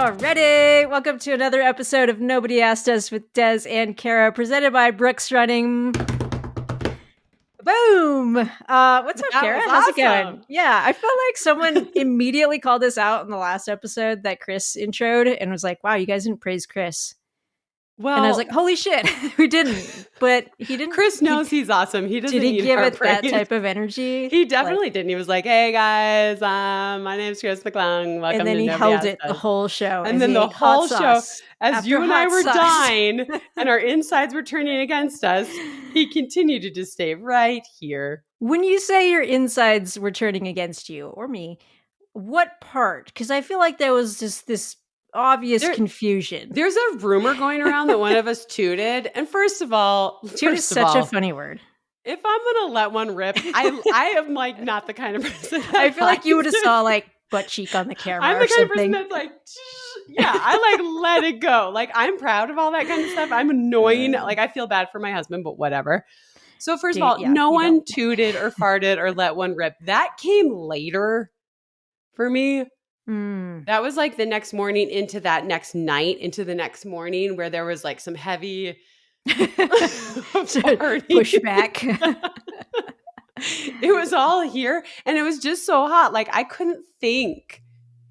Alrighty, welcome to another episode of Nobody Asked Us with Des and Kara, presented by Brooks Running. Boom! What's up, Kara? How's it going? Yeah, I felt like someone immediately called us out in the last episode that Chris introed and was like, wow, you guys didn't praise Chris. Well, and I was like, holy shit, we didn't. But he didn't. Chris knows he's awesome. He doesn't. Did he give it that type of energy? He definitely didn't. He was like, "Hey guys, my name's Chris McClung. Welcome." And then to he Nobody held Asked it Us." the whole show. And then the whole show, as you and I were sauce. dying and our insides were turning against us, he continued to just stay right here. When you say your insides were turning against you or me, what part? Because I feel like there was just this obvious confusion. There's a rumor going around that one of us tooted. And first of all, toot is such a funny word. If I'm going to let one rip, I am like not the kind of person. I feel like you would have saw like butt cheek on the camera. I'm the kind of person that's like, yeah, I like let it go. Like I'm proud of all that kind of stuff. I'm annoying. Like I feel bad for my husband, but whatever. So first of all, no one tooted or farted or let one rip. That came later for me. That was like the next morning into that next night into the next morning where there was like some heavy pushback. It was all here and it was just so hot. Like I couldn't think.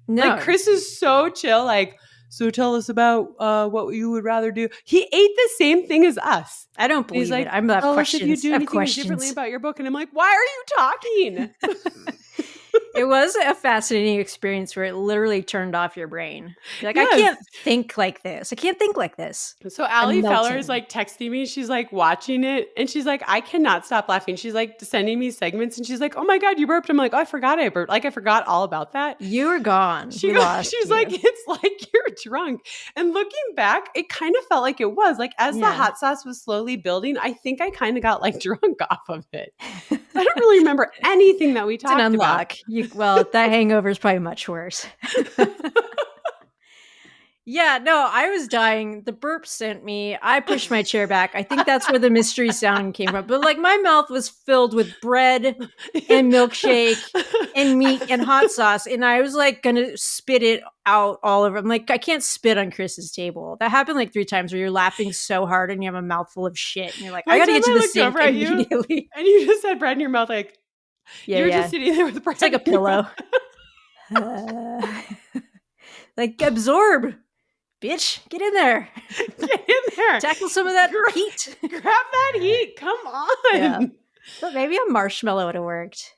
No. Like Chris is so chill. Like, so tell us about what you would rather do. He ate the same thing as us. I don't believe it. I'm not questions. If you do anything differently about your book. And I'm like, why are you talking? It was a fascinating experience where it literally turned off your brain. You're like, yes. I can't think like this. I can't think like this. So Allie Feller is like texting me. She's like watching it. And she's like, I cannot stop laughing. She's like sending me segments. And she's like, oh my God, you burped. I'm like, oh, I forgot I burped. Like I forgot all about that. You were gone. She's like, it's like you're drunk. And looking back, it kind of felt like it was. Like as the hot sauce was slowly building, I think I kind of got like drunk off of it. I don't really remember anything that we talked about. Well, that hangover is probably much worse. Yeah, no, I was dying. The burp sent me. I pushed my chair back. I think that's where the mystery sound came from. But like my mouth was filled with bread and milkshake and meat and hot sauce. And I was like going to spit it out all over. I'm like, I can't spit on Chris's table. That happened like 3 times where you're laughing so hard and you have a mouthful of shit. And you're like, I got to get to the sink immediately. And you just had bread in your mouth like, you're just sitting there with bread. It's like a pillow. Like absorb, bitch. Get in there. Get in there. Tackle some of that heat. Grab that heat. Come on. Yeah. But maybe a marshmallow would have worked.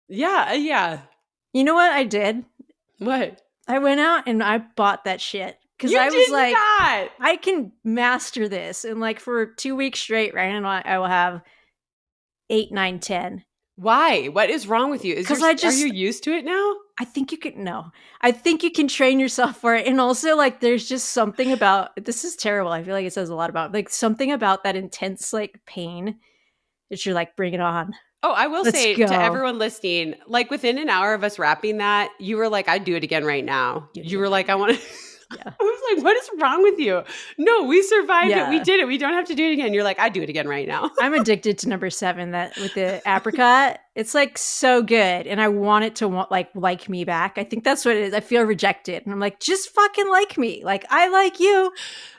Yeah. You know what I did? What? I went out and I bought that shit. Because I was like, I can master this. And like for 2 weeks straight, Ryan and I will have 8, 9, 10. Why? What is wrong with you? Are you used to it now? I think you can. No, I think you can train yourself for it. And also like, there's just something about, this is terrible. I feel like it says a lot about like something about that intense like pain that you're like, bring it on. Oh, I will say to everyone listening, like within an hour of us wrapping that, you were like, I'd do it again right now. You were like, I want to. Yeah. I was like, what is wrong with you? No, we survived it. We did it. We don't have to do it again. You're like, I'd do it again right now. I'm addicted to number 7, that with the apricot. It's like so good. And I want it to like me back. I think that's what it is. I feel rejected. And I'm like, just fucking like me. Like, I like you.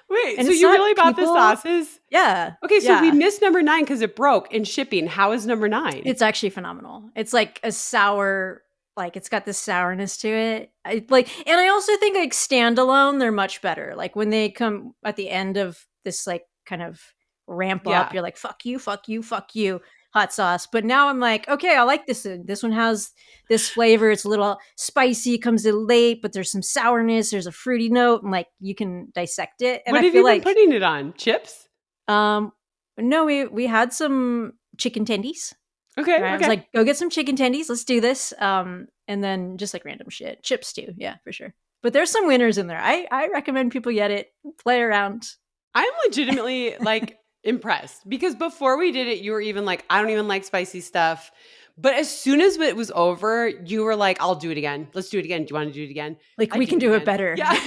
Wait, and so you really bought the sauces? Yeah. Okay, so we missed number 9 because it broke in shipping. How is number 9? It's actually phenomenal. It's like a sour, like it's got this sourness to it. And I also think like standalone, they're much better. Like when they come at the end of this like kind of ramp up, you're like, fuck you, fuck you, fuck you, hot sauce. But now I'm like, okay, I like this. This one has this flavor. It's a little spicy, comes in late, but there's some sourness. There's a fruity note, and like you can dissect it. And what have you been putting it on? Chips? No, we had some chicken tendies. Okay. I was like, go get some chicken tendies. Let's do this. And then just like random shit. Chips too. Yeah, for sure. But there's some winners in there. I recommend people get it. Play around. I'm legitimately like impressed because before we did it, you were even like, I don't even like spicy stuff. But as soon as it was over, you were like, I'll do it again. Let's do it again. Do you want to do it again? Like we can do it better. Yeah.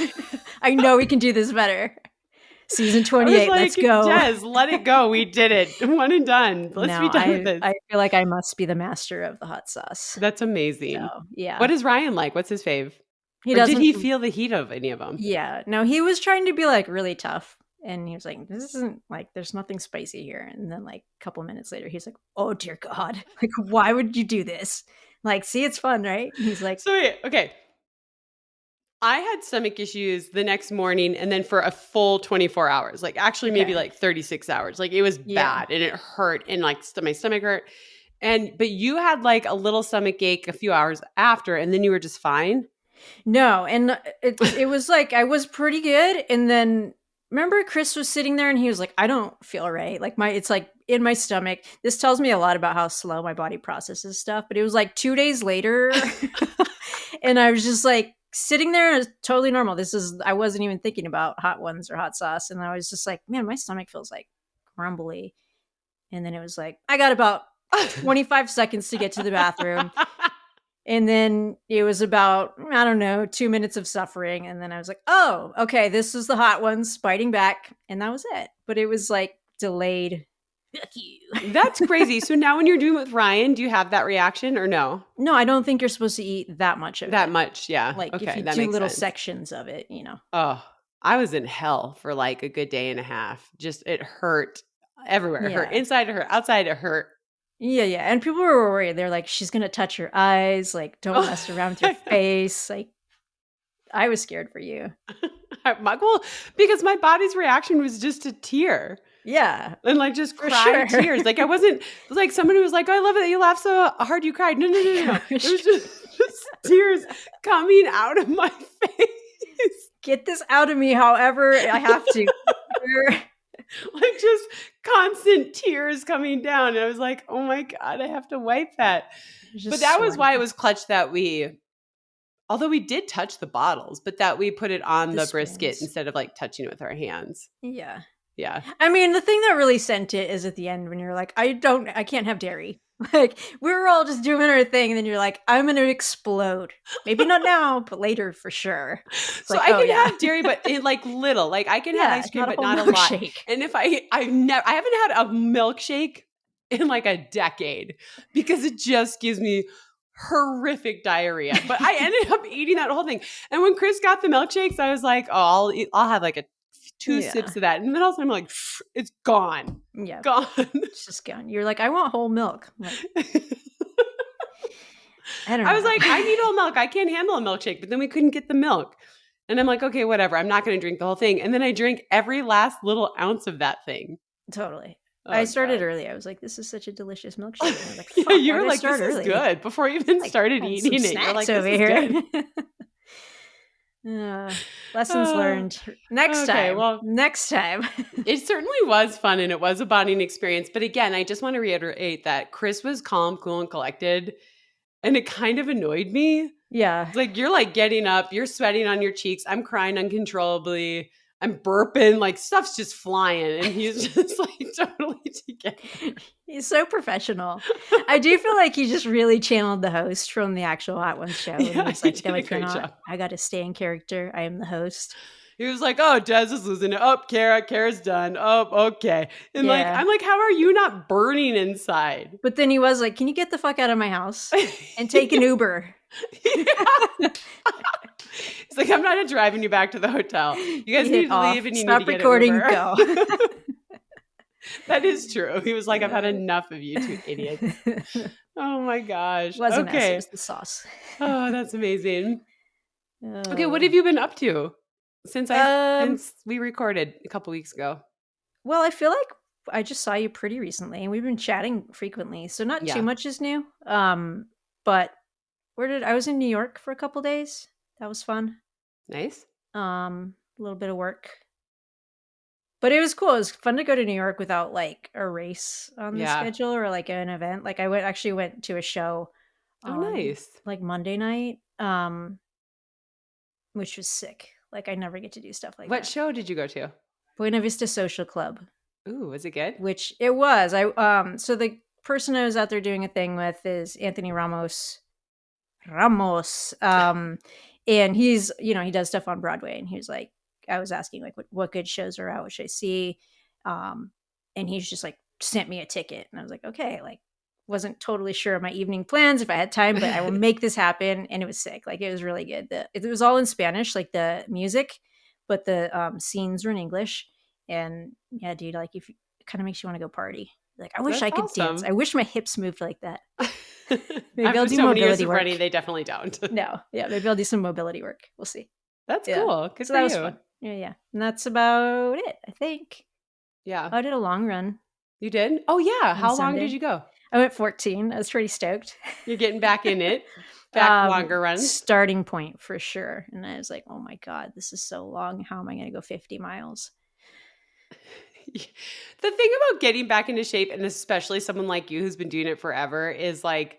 I know we can do this better. Season 28, like, let's go. Yes, let it go. We did it. One and done. Let's be done with this. I feel like I must be the master of the hot sauce. That's amazing. So, yeah. What is Ryan like? What's his fave? He Or did doesn't. he feel the heat of any of them? Yeah. No, he was trying to be like really tough. And he was like, this isn't like, there's nothing spicy here. And then like a couple minutes later, he's like, oh dear God. Like, why would you do this? Like, see, it's fun, right? And he's like, So wait, okay. I had stomach issues the next morning and then for a full 24 hours, like actually maybe okay. like 36 hours. Like it was Yeah. bad and it hurt and like my stomach hurt. But you had like a little stomach ache a few hours after and then you were just fine. No. And it was like, I was pretty good. And then remember Chris was sitting there and he was like, I don't feel right. Like it's like in my stomach. This tells me a lot about how slow my body processes stuff. But it was like 2 days later. And I was just like sitting there and it was totally normal. I wasn't even thinking about hot ones or hot sauce. And I was just like, man, my stomach feels like grumbly. And then it was like, I got about 25 seconds to get to the bathroom. And then it was about, I don't know, 2 minutes of suffering. And then I was like, oh, okay, this is the hot ones biting back. And that was it. But it was like delayed. Fuck you. That's crazy. So now when you're doing it with Ryan, do you have that reaction or no? No, I don't think you're supposed to eat that much of it. That much, yeah. Like Okay, if you that do makes little sense. sections of it, you know. Oh, I was in hell for like a good day and a half. Just it hurt everywhere. It hurt inside, it hurt outside, it hurt. Yeah, yeah. And people were worried. They're like, she's gonna touch your eyes, like, don't mess around with your face. Like, I was scared for you. Well, because my body's reaction was just a tear. Yeah. And like just cry tears. Like I wasn't like someone who was like, oh, I love it that you laughed so hard you cried. No. It was just tears coming out of my face. Get this out of me however I have to. Like just constant tears coming down. And I was like, oh my God, I have to wipe that. But that was why it was clutch that although we did touch the bottles, but that we put it on the brisket instead of like touching it with our hands. Yeah. Yeah. I mean, the thing that really sent it is at the end when you're like, I can't have dairy. Like, we were all just doing our thing, and then you're like, I'm gonna explode. Maybe not now, but later for sure. So like, I can have dairy, but in like little. Like I can have ice cream, but not a lot. And if I haven't had a milkshake in like a decade because it just gives me horrific diarrhea. But I ended up eating that whole thing. And when Chris got the milkshakes, I was like, oh, I'll have like two sips of that. And then all of a sudden I'm like, it's gone. Yeah. Gone. It's just gone. You're like, I want whole milk. Like, I don't know. I was like, I need whole milk. I can't handle a milkshake. But then we couldn't get the milk. And I'm like, okay, whatever. I'm not going to drink the whole thing. And then I drank every last little ounce of that thing. Totally. Oh, I started early. I was like, this is such a delicious milkshake. And I was like, yeah, you were like, this is good. Before you even started eating it, you're like, this is good. Lessons learned. Next time. It certainly was fun and it was a bonding experience. But again, I just want to reiterate that Chris was calm, cool, and collected. And it kind of annoyed me. Yeah. It's like, you're like getting up, you're sweating on your cheeks. I'm crying uncontrollably. I'm burping, like stuff's just flying. And he's just like totally together. He's so professional. I do feel like he just really channeled the host from the actual Hot Ones show. Yeah, and he's like, I got to stay in character. I am the host. He was like, oh, Des is losing it. Oh, Kara's done. Oh, okay. And like, I'm like, how are you not burning inside? But then he was like, can you get the fuck out of my house and take an Uber? He's like, I'm not driving you back to the hotel. You guys need to leave and you need to get recording, an Uber. go. That is true. He was like, I've had enough of you two idiots. Oh my gosh. It wasn't us, it was the sauce. Oh, that's amazing. Okay, what have you been up to since we recorded a couple weeks ago? Well, I feel like I just saw you pretty recently and we've been chatting frequently. So not too much is new. But I was in New York for a couple days. That was fun. Nice. A little bit of work. But it was cool. It was fun to go to New York without like a race on the schedule or like an event. Like I actually went to a show. Nice. Like Monday night, which was sick. Like I never get to do stuff like that. What show did you go to? Buena Vista Social Club. Ooh, was it good? Which it was. So the person I was out there doing a thing with is Anthony Ramos. And he's, he does stuff on Broadway, and he was like, I was asking like what good shows are out, what should I see? And he's just like sent me a ticket, and I was like, okay, like wasn't totally sure of my evening plans if I had time, but I will make this happen. And it was sick. Like it was really good. It was all in Spanish, like the music, but the scenes were in English. And yeah, dude, like if it kind of makes you want to go party. Like I wish I That's could dance. I awesome. wish my hips moved like that. Maybe I'll After do so many years mobility of running, work. they definitely don't. No, yeah, maybe I'll do some mobility work. We'll see. That's Yeah. cool. Good So for that was you. fun. Yeah, yeah. And that's about it, I think. Yeah. I did a long run You did? Oh, yeah. on How long did Sunday. you go? I went 14. I was pretty stoked. You're getting back in it. Back longer runs. Starting point for sure. And I was like, oh my God, this is so long. How am I going to go 50 miles? The thing about getting back into shape, and especially someone like you who's been doing it forever, is like,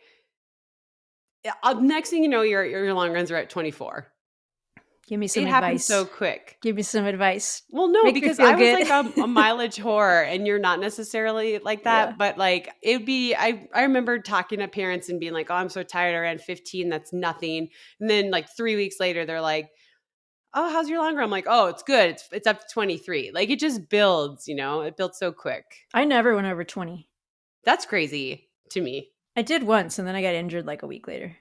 next thing you know, your long runs are at 24. Give me some It happens advice. so quick. Give me some advice. Well, no, Make me because feel I was good. like a mileage whore, and you're not necessarily like Yeah. that. But like it'd be, I remember talking to parents and being like, "Oh, I'm so tired. I ran 15. That's nothing." And then like 3 weeks later, they're like, "Oh, how's your long run?" I'm like, "Oh, it's good. It's up to 23." Like it just builds, it builds so quick. I never went over 20. That's crazy to me. I did once, and then I got injured like a week later.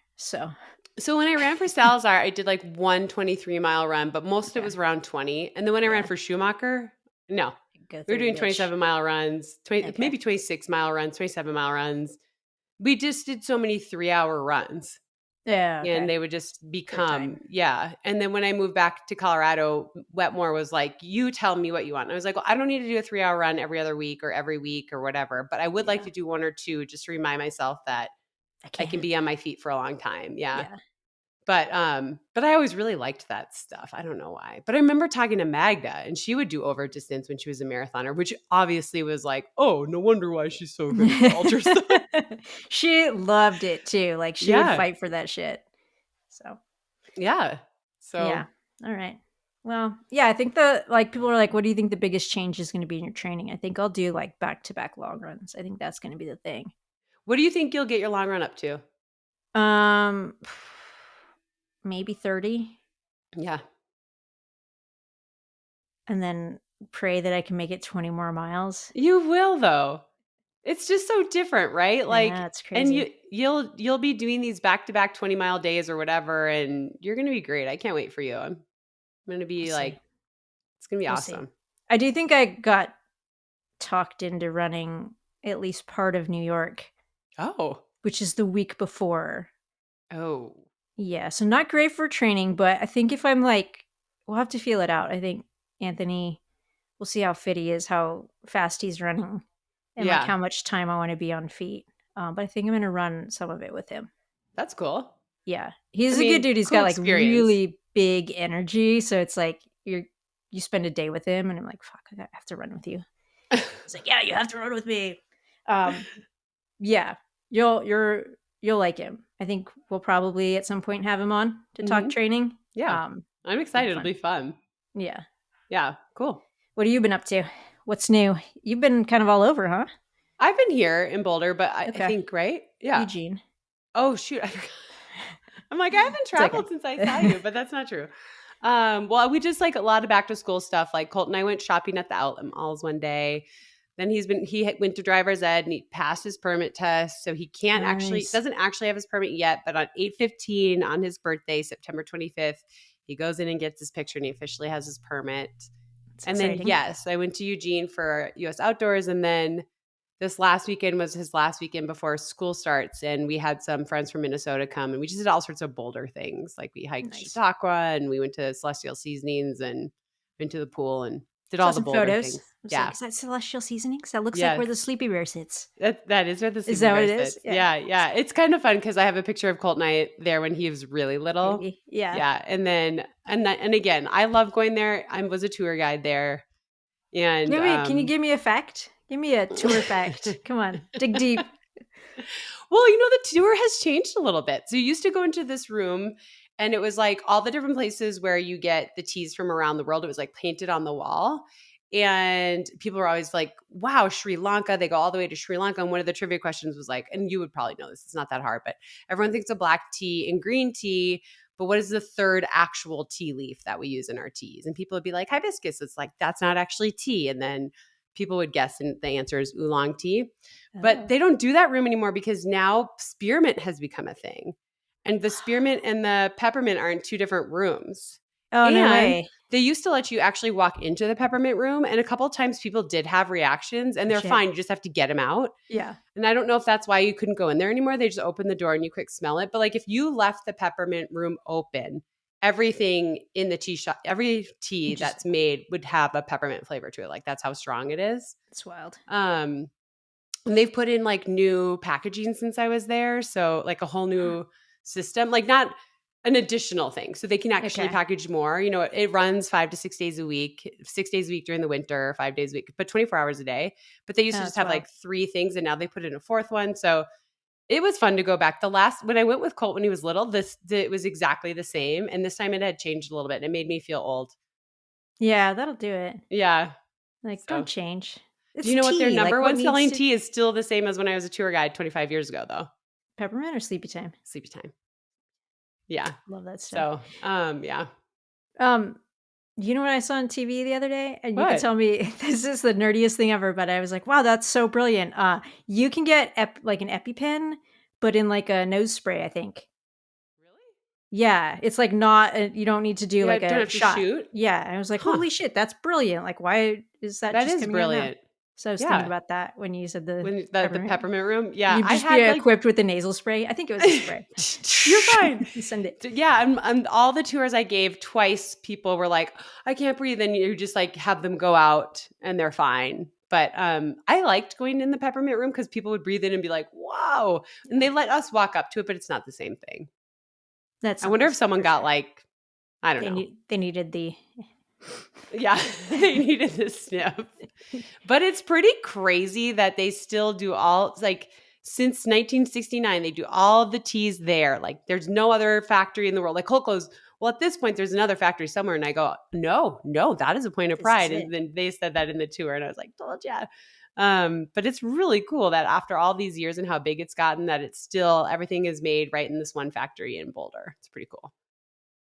So when I ran for Salazar, I did like 1 23-mile run, but most of it was around 20. And then when I ran for Schumacher, no, go we were through, doing bitch. 27-mile runs, Okay. maybe 26-mile runs, 27-mile runs. We just did so many 3-hour runs. Yeah. Okay. And they would just become, yeah. And then when I moved back to Colorado, Wetmore was like, you tell me what you want. And I was like, well, I don't need to do a 3-hour run every other week or every week or whatever, but I would like to do one or two just to remind myself that I can be on my feet for a long time. Yeah. But I always really liked that stuff. I don't know why. But I remember talking to Magda, and she would do over distance when she was a marathoner, which obviously was like, oh, no wonder why she's so good at the ultra stuff. She loved it too. Like she would fight for that shit. So yeah. So yeah. All right. Well, yeah, I think people are like, what do you think the biggest change is going to be in your training? I think I'll do like back-to-back long runs. I think that's going to be the thing. What do you think you'll get your long run up to? Maybe 30. Yeah. And then pray that I can make it 20 more miles. You will though. It's just so different, right? Like, yeah, it's crazy. And you'll be doing these back-to-back 20-mile days or whatever, and you're going to be great. I can't wait for you. I'm going to be it's going to be awesome. See. I do think I got talked into running at least part of New York. Oh. Which is the week before. Oh. Yeah, so not great for training, but I think if I'm like, we'll have to feel it out. I think Anthony, we'll see how fit he is, how fast he's running, and like how much time I want to be on feet. But I think I'm going to run some of it with him. That's cool. Yeah, he's a good dude. He's got like really big energy, so it's like you spend a day with him, and I'm like, fuck, I have to run with you. It's like, yeah, you have to run with me. Yeah, you'll like him. I think we'll probably at some point have him on to talk training. Yeah, I'm excited. It'll be fun. Yeah. Yeah, cool. What have you been up to? What's new? You've been kind of all over, huh? I've been here in Boulder, but I think, right? Yeah. Eugene. Oh, shoot. I'm like, I haven't traveled since I saw you, but that's not true. Well, we just like a lot of back to school stuff. Like Colt and I went shopping at the outlet malls one day. Then he went to driver's ed and he passed his permit test. So he doesn't actually have his permit yet, but on 8/15 on his birthday, September 25th, he goes in and gets his picture and he officially has his permit. That's exciting. Then, I went to Eugene for US Outdoors. And then this last weekend was his last weekend before school starts. And we had some friends from Minnesota come and we just did all sorts of Boulder things. Like we hiked Chautauqua and we went to Celestial Seasonings and went to the pool and did all the Boulder things. Yeah. Is that Celestial Seasonings? That looks like where the sleepy bear sits. That is where the sleepy bear sits. Is that what it is? Yeah. It's kind of fun because I have a picture of Colt and I there when he was really little. Baby. Yeah. Yeah. And then, and again, I love going there. I was a tour guide there. And can you give me a fact? Give me a tour fact. Come on. Dig deep. Well, the tour has changed a little bit. So you used to go into this room and it was like all the different places where you get the teas from around the world. It was like painted on the wall. And people were always like, wow, Sri Lanka. They go all the way to Sri Lanka. And one of the trivia questions was like, and you would probably know this, it's not that hard, but everyone thinks of black tea and green tea. But what is the third actual tea leaf that we use in our teas? And people would be like, hibiscus. It's like, that's not actually tea. And then people would guess, and the answer is oolong tea. But they don't do that room anymore because now spearmint has become a thing. And the spearmint and the peppermint are in 2 different rooms. Oh, no And way. they used to let you actually walk into the peppermint room. And a couple of times people did have reactions, and they're fine. You just have to get them out. Yeah. And I don't know if that's why you couldn't go in there anymore. They just opened the door and you quick smell it. But like if you left the peppermint room open, everything in the tea shop, every tea that's made would have a peppermint flavor to it. Like that's how strong it is. It's wild. And they've put in like new packaging since I was there. So like a whole new system, like not an additional thing. So they can actually package more. You know, it runs 5 to 6 days a week, 6 days a week during the winter, 5 days a week, but 24 hours a day. But they used to just have like 3 things, and now they put in a 4th one. So it was fun to go back. When I went with Colt when he was little, it was exactly the same. And this time it had changed a little bit, and it made me feel old. Yeah, that'll do it. Yeah. Like, don't change. It's do you know tea. what their number like, one selling tea is? Still the same as when I was a tour guide 25 years ago, though. Peppermint or Sleepy Time? Sleepy Time. Yeah. Love that stuff. So, yeah. You know what I saw on TV the other day? And you can tell me this is the nerdiest thing ever, but I was like, wow, that's so brilliant. You can get like an EpiPen, but in like a nose spray, I think. Really? Yeah. It's like not, you don't need to do like a shot. Shoot? Yeah. And I was like, holy shit, that's brilliant. Like, why is that just coming brilliant. out now? So I was thinking about that when you said the peppermint room. Yeah. You'd just be equipped with the nasal spray. I think it was a spray. You're fine. Send it. Yeah. And all the tours I gave, twice people were like, I can't breathe. And you just like have them go out and they're fine. But I liked going in the peppermint room because people would breathe in and be like, wow. And they let us walk up to it, but it's not the same thing. I wonder if someone got like, I don't know. They needed the... Yeah, they needed the sniff. But it's pretty crazy that they still do like since 1969, they do all the teas there. Like there's no other factory in the world. Like Colt goes, well, at this point, there's another factory somewhere. And I go, no, that is a point of pride. And then they said that in the tour. And I was like, told ya. But it's really cool that after all these years and how big it's gotten, that it's still, everything is made right in this one factory in Boulder. It's pretty cool.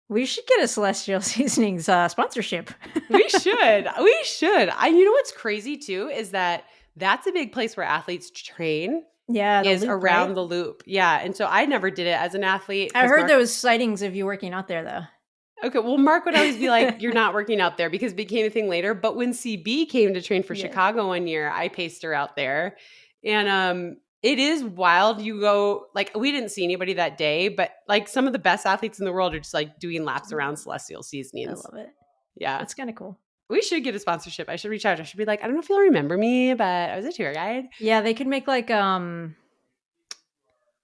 We should get a Celestial Seasonings sponsorship. We should. You know what's crazy too is that's a big place where athletes train. Yeah, is loop, around right? The loop. Yeah, and so I never did it as an athlete. I heard there was sightings of you working out there though. Okay, well, Mark would always be like, "You're not working out there," because it became a thing later. But when CB came to train for Chicago one year, I paced her out there, and it is wild. You go, like, we didn't see anybody that day, but like some of the best athletes in the world are just like doing laps around Celestial Seasonings. I love it. Yeah. That's kind of cool. We should get a sponsorship. I should reach out. I should be like, I don't know if you'll remember me, but I was a tour guide. Yeah, they could make like a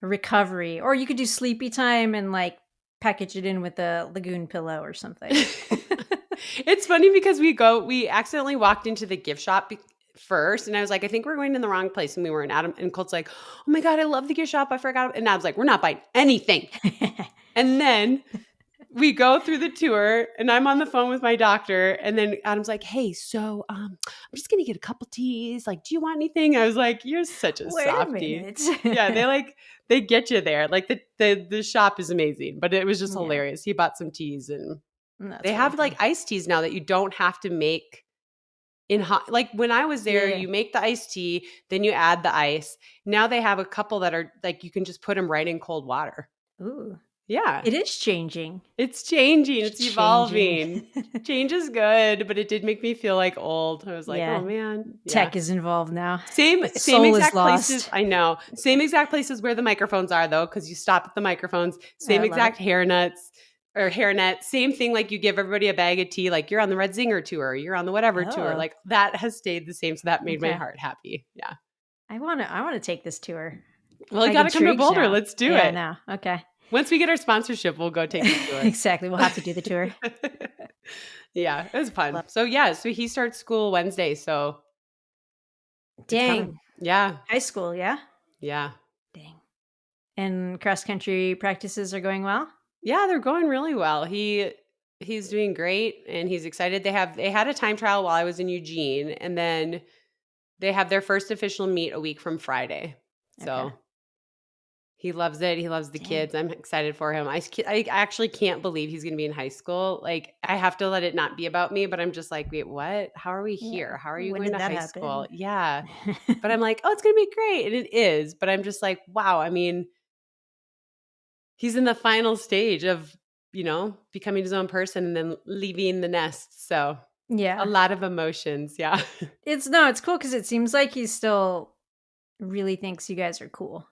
recovery, or you could do Sleepy Time and like package it in with a Lagoon pillow or something. It's funny because we accidentally walked into the gift shop first, and I was like, I think we're going in the wrong place, and we were in Adam, and Colt's like, oh my God, I love the gift shop, I forgot. And I was like, we're not buying anything. And then we go through the tour, and I'm on the phone with my doctor, and then Adam's like, hey, so I'm just gonna get a couple teas, like, do you want anything? I was like, you're such a softie. Yeah, they get you there. Like the shop is amazing, but it was just hilarious. He bought some teas, and they have like iced teas now that you don't have to make in hot. Like when I was there, you make the iced tea, then you add the ice. Now they have a couple that are like, you can just put them right in cold water. Ooh. Yeah. It is changing. It's changing. It's evolving. Change is good, but it did make me feel like old. I was like, oh man. Tech is involved now. Same exact places. I know. Same exact places where the microphones are though, because you stop at the microphones. Same exact hair nuts. Or hairnet, same thing. Like you give everybody a bag of tea, like you're on the Red Zinger tour, you're on the whatever tour. Like that has stayed the same. So that made my heart happy. Yeah. I want to take this tour. Well, you got to come to Boulder. Now. Let's do it. Now. Okay. Once we get our sponsorship, we'll go take the tour. Exactly. We'll have to do the tour. Yeah, it was fun. So he starts school Wednesday. So dang. Yeah. High school. Yeah. Yeah. Dang. And cross country practices are going well? Yeah, they're going really well. He's doing great, and he's excited. They had a time trial while I was in Eugene, and then they have their first official meet a week from Friday. So He loves it. He loves the kids. I'm excited for him. I actually can't believe he's going to be in high school. Like, I have to let it not be about me, but I'm just like, wait, what? How are we here? How are you When going did to that high happen? school? Yeah. But I'm like, oh, it's going to be great. And it is. But I'm just like, wow. I mean, he's in the final stage of, becoming his own person and then leaving the nest. So a Yeah. lot of emotions. Yeah. It's cool because it seems like he still really thinks you guys are cool.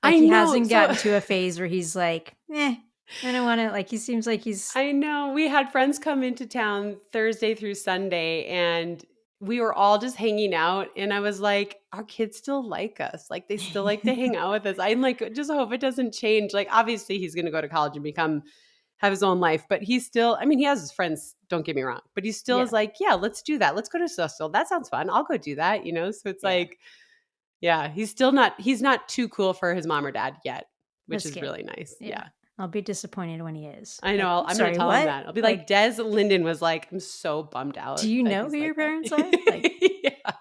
Like I he know. hasn't So gotten to a phase where he's like, I don't want to. Like he seems like he's. I know. We had friends come into town Thursday through Sunday, and we were all just hanging out. And I was like, our kids still like us. Like, they still like to hang out with us. I'm like, just hope it doesn't change. Like, obviously, he's going to go to college and have his own life. But he's still, I mean, he has his friends, don't get me wrong. But he still is like, yeah, let's do that. Let's go to social. That sounds fun. I'll go do that, So it's like, yeah, he's not too cool for his mom or dad yet, which That's is good. really nice. Yeah. Yeah. I'll be disappointed when he is. I know. Like, I'm going to sorry, tell him what? that. I'll be like, Like, Des Linden was like, I'm so bummed out do you that know who he's your like that. parents are? Like, Yeah.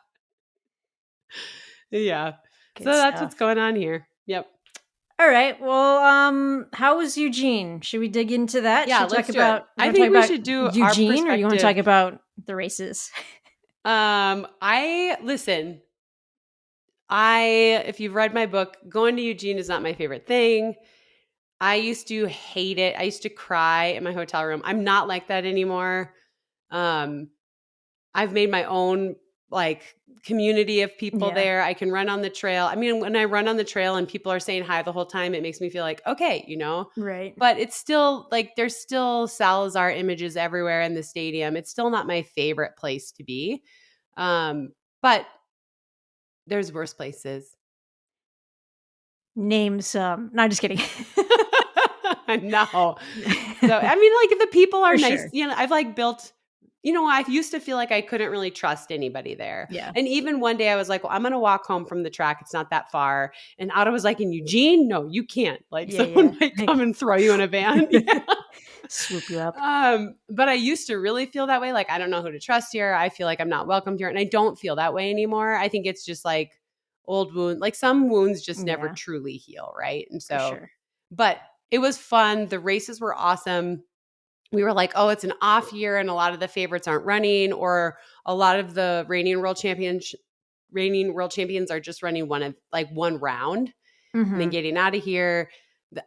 Yeah. So good that's what's stuff. going on here. Yep. All right. Well, how was Eugene? Should we dig into that? Yeah, Should we talk let's do it. about I want to talk think we about should do our Eugene or you want to talk perspective. about the races? Listen, if you've read my book, going to Eugene is not my favorite thing. I used to hate it. I used to cry in my hotel room. I'm not like that anymore. Um, I've made my own like community of people Yeah. there. I can run on the trail. I mean, when I run on the trail and people are saying hi the whole time, it makes me feel like, okay, Right. but it's still like there's still Salazar images everywhere in the stadium. It's still not my favorite place to be. But there's worse places. Name some. No, just kidding. No. So, I mean, like the people are For nice. sure. I've like built, I used to feel like I couldn't really trust anybody there. Yeah. And even one day I was like, well, I'm going to walk home from the track. It's not that far. And Otto was like, in Eugene? No, you can't. Like Yeah. someone might Like, come and throw you in a van. Yeah. swoop you up. But I used to really feel that way. Like, I don't know who to trust here. I feel like I'm not welcomed here. And I don't feel that way anymore. I think it's just like old wound. Like some wounds just never Yeah, truly heal. Right. And for so, sure. but it was fun. The races were awesome. We were like, oh, it's an off year and a lot of the favorites aren't running, or a lot of the reigning world champions are just running one round and then getting out of here.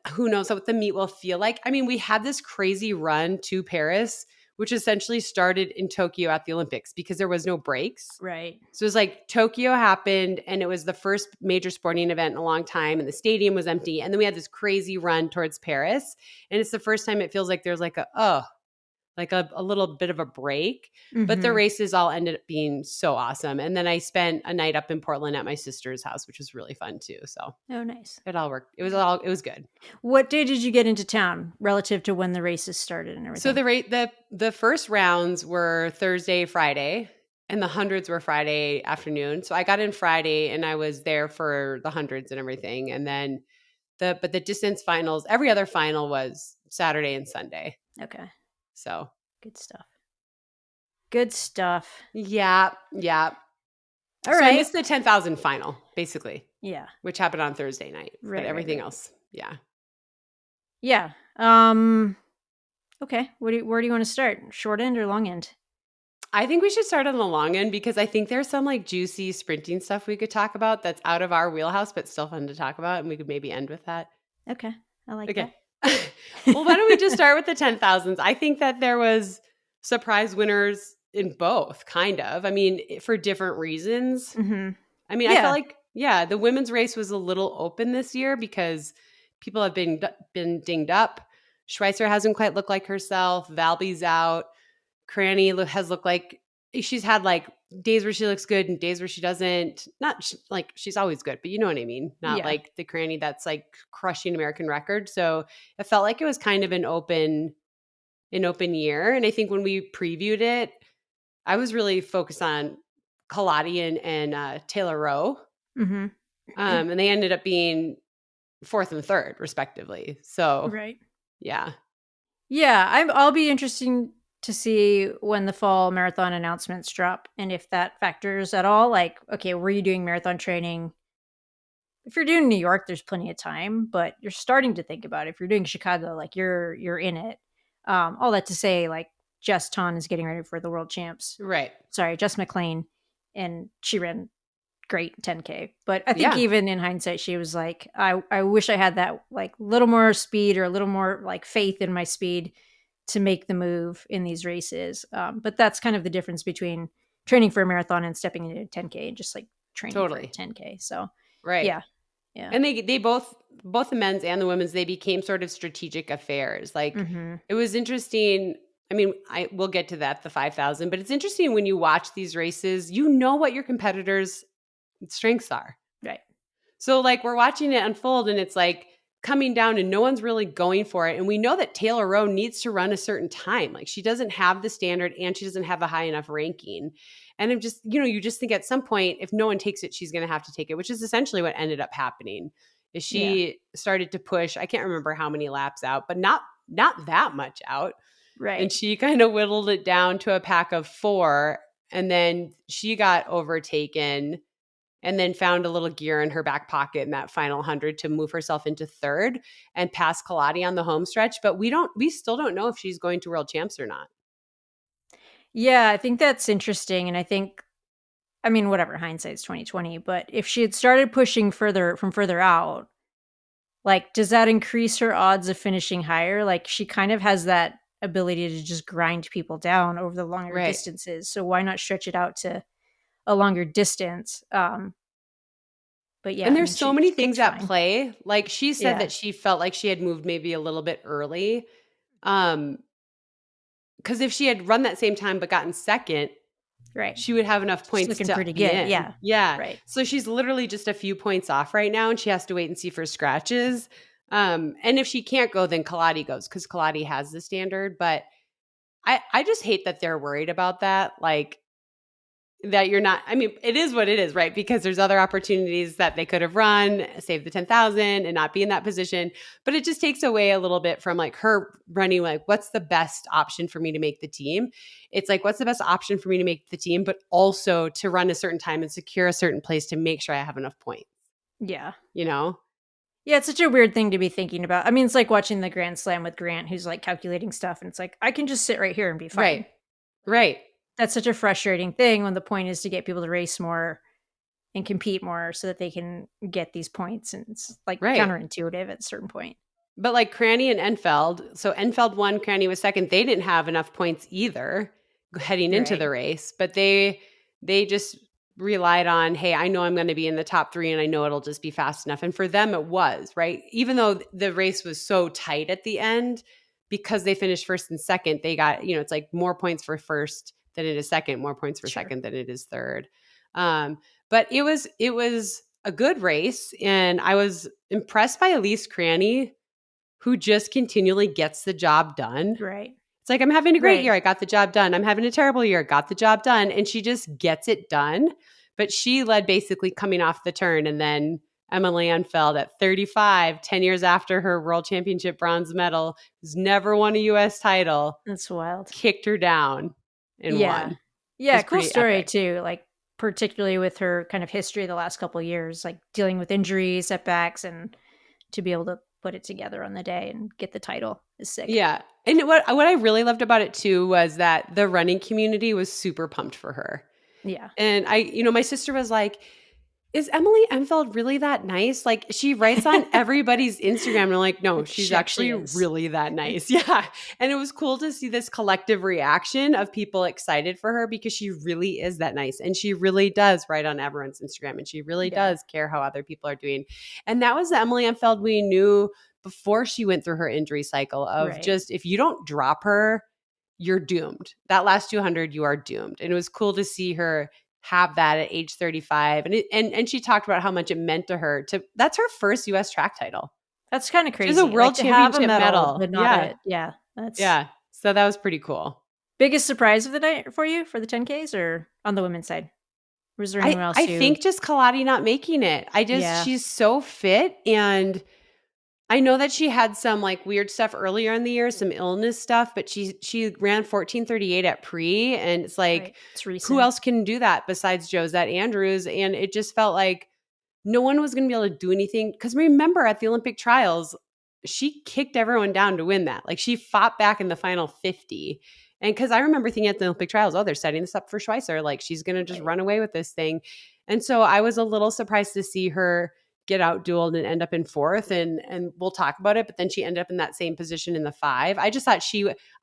Who knows what the meet will feel like? I mean, we had this crazy run to Paris, which essentially started in Tokyo at the Olympics because there was no breaks. Right. So it was like Tokyo happened and it was the first major sporting event in a long time and the stadium was empty. And then we had this crazy run towards Paris. And it's the first time it feels like there's like a little bit of a break, but the races all ended up being so awesome. And then I spent a night up in Portland at my sister's house, which was really fun too. So Oh, nice. it all worked. It was good. What day did you get into town relative to when the races started and So everything? the first rounds were Thursday, Friday, and the hundreds were Friday afternoon. So I got in Friday and I was there for the hundreds and everything. And then the distance finals, every other final was Saturday and Sunday. Okay. So Good stuff. Good stuff. yeah. All So right. I missed the 10,000 final, basically. Yeah. Which happened on Thursday night. Right, But everything right. else, yeah. Yeah. Okay. Where do you want to start? Short end or long end? I think we should start on the long end because I think there's some like juicy sprinting stuff we could talk about that's out of our wheelhouse, but still fun to talk about. And we could maybe end with that. Okay. I like Okay. that. Well, why don't we just start with the 10,000s? I think that there was surprise winners in both, kind of. I mean, for different reasons. I mean, I felt like, the women's race was a little open this year because people have been dinged up. Schweitzer hasn't quite looked like herself. Valby's out. Cranny has looked like she's had like days where she looks good and days where she doesn't. Not like she's always good, but you know what I mean. Not like the Cranny that's like crushing American record. So it felt like it was kind of an open year. And I think when we previewed it, I was really focused on Kaladi and Taylor Rowe. And they ended up being fourth and third, respectively. So, right. Yeah. I'll be interesting to see when the fall marathon announcements drop and if that factors at all. Like, okay, were you doing marathon training if you're doing New York, there's plenty of time, but you're starting to think about it. If you're doing Chicago, like you're in it. All that to say, like Jess Ton is getting ready for the world champs. Right. Sorry, Jess McLean, and she ran great 10K. But I think Yeah. even in hindsight, she was like, I wish I had that like little more speed or a little more like faith in my speed to make the move in these races. But that's kind of the difference between training for a marathon and stepping into a 10K and just like training for a Totally. 10K. So Right. yeah. Yeah. And they both the men's and the women's, they became sort of strategic affairs. Like Mm-hmm. it was interesting. I mean, I will get to that, the 5,000, but it's interesting when you watch these races, you know what your competitors' strengths are. Right. So like we're watching it unfold and it's like coming down and no one's really going for it. And we know that Taylor Rowe needs to run a certain time. Like she doesn't have the standard and she doesn't have a high enough ranking. And I'm just, you just think at some point, if no one takes it, she's going to have to take it, which is essentially what ended up happening. Is she started to push, I can't remember how many laps out, but not that much out. Right. And she kind of whittled it down to a pack of 4. And then she got overtaken and then found a little gear in her back pocket in that final 100 to move herself into 3rd and pass Kaladi on the home stretch. But we still don't know if she's going to world champs or not. Yeah, I think that's interesting. And I mean, whatever, hindsight's 2020, but if she had started pushing further out, like, does that increase her odds of finishing higher? Like, she kind of has that ability to just grind people down over the longer Right. distances. So why not stretch it out to a longer distance? But yeah, And I there's mean, so she many things picked at fine. play. Like she said Yeah. that she felt like she had moved maybe a little bit early. Because if she had run that same time but gotten second, Right. she would have enough She's points looking to pretty be good. in. Yeah. Yeah. Right. So she's literally just a few points off right now and she has to wait and see for scratches. And if she can't go, then Kaladi goes because Kaladi has the standard. But I just hate that they're worried about that. Like, that you're not, I mean, it is what it is, right? Because there's other opportunities that they could have run, save the 10,000 and not be in that position. But it just takes away a little bit from like her running, like, what's the best option for me to make the team? It's like, what's the best option for me to make the team, but also to run a certain time and secure a certain place to make sure I have enough points, Yeah. you know? Yeah, it's such a weird thing to be thinking about. I mean, it's like watching the Grand Slam with Grant, who's like calculating stuff, and it's like, I can just sit right here and be fine. Right. Right. That's such a frustrating thing when the point is to get people to race more and compete more so that they can get these points. And it's like Right. counterintuitive at a certain point. But like Cranny and Enfeld, so Enfeld won, Cranny was second. They didn't have enough points either heading into the race, but they just relied on, hey, I know I'm going to be in the top 3 and I know it'll just be fast enough. And for them, it was, right? Even though the race was so tight at the end, because they finished first and second, they got, it's like more points for first than it is second, more points for second than it is third. But it was a good race. And I was impressed by Elise Cranny, who just continually gets the job done. Right. It's like, I'm having a great year. I got the job done. I'm having a terrible year. Got the job done. And she just gets it done. But she led basically coming off the turn. And then Emily Enfeld at 35, 10 years after her world championship bronze medal, who's never won a U.S. title. That's wild. Kicked her down and won. Yeah, cool story epic. Too. Like, particularly with her kind of history the last couple of years, like dealing with injuries, setbacks, and to be able to put it together on the day and get the title is sick. Yeah. And what I really loved about it too was that the running community was super pumped for her. Yeah. And my sister was like, is Emily Enfeld really that nice? Like, she writes on everybody's Instagram. And I'm like, no, she's actually really that nice. Yeah. And it was cool to see this collective reaction of people excited for her because she really is that nice. And she really does write on everyone's Instagram. And she really does care how other people are doing. And that was the Emily Enfeld we knew before she went through her injury cycle of just, if you don't drop her, you're doomed. That last 200, you are doomed. And it was cool to see her have that at age 35. And she talked about how much it meant to her that's her first US track title. That's kind of crazy. She's a world championship medal. But not yeah. So that was pretty cool. Biggest surprise of the night for you for the 10Ks or on the women's side? Was there anyone else? I think just Kaladi not making it. She's so fit. And I know that she had some like weird stuff earlier in the year, some illness stuff, but she ran 14:38 at pre, and it's like, it's recent. Who else can do that besides Josette Andrews? And it just felt like no one was going to be able to do anything. Because remember, at the Olympic trials, she kicked everyone down to win that. Like, she fought back in the final 50. And because I remember thinking at the Olympic trials, oh, they're setting this up for Schweitzer. Like, she's going to just run away with this thing. And so I was a little surprised to see her get outdueled and end up in fourth. And we'll talk about it. But then she ended up in that same position in the 5. I just thought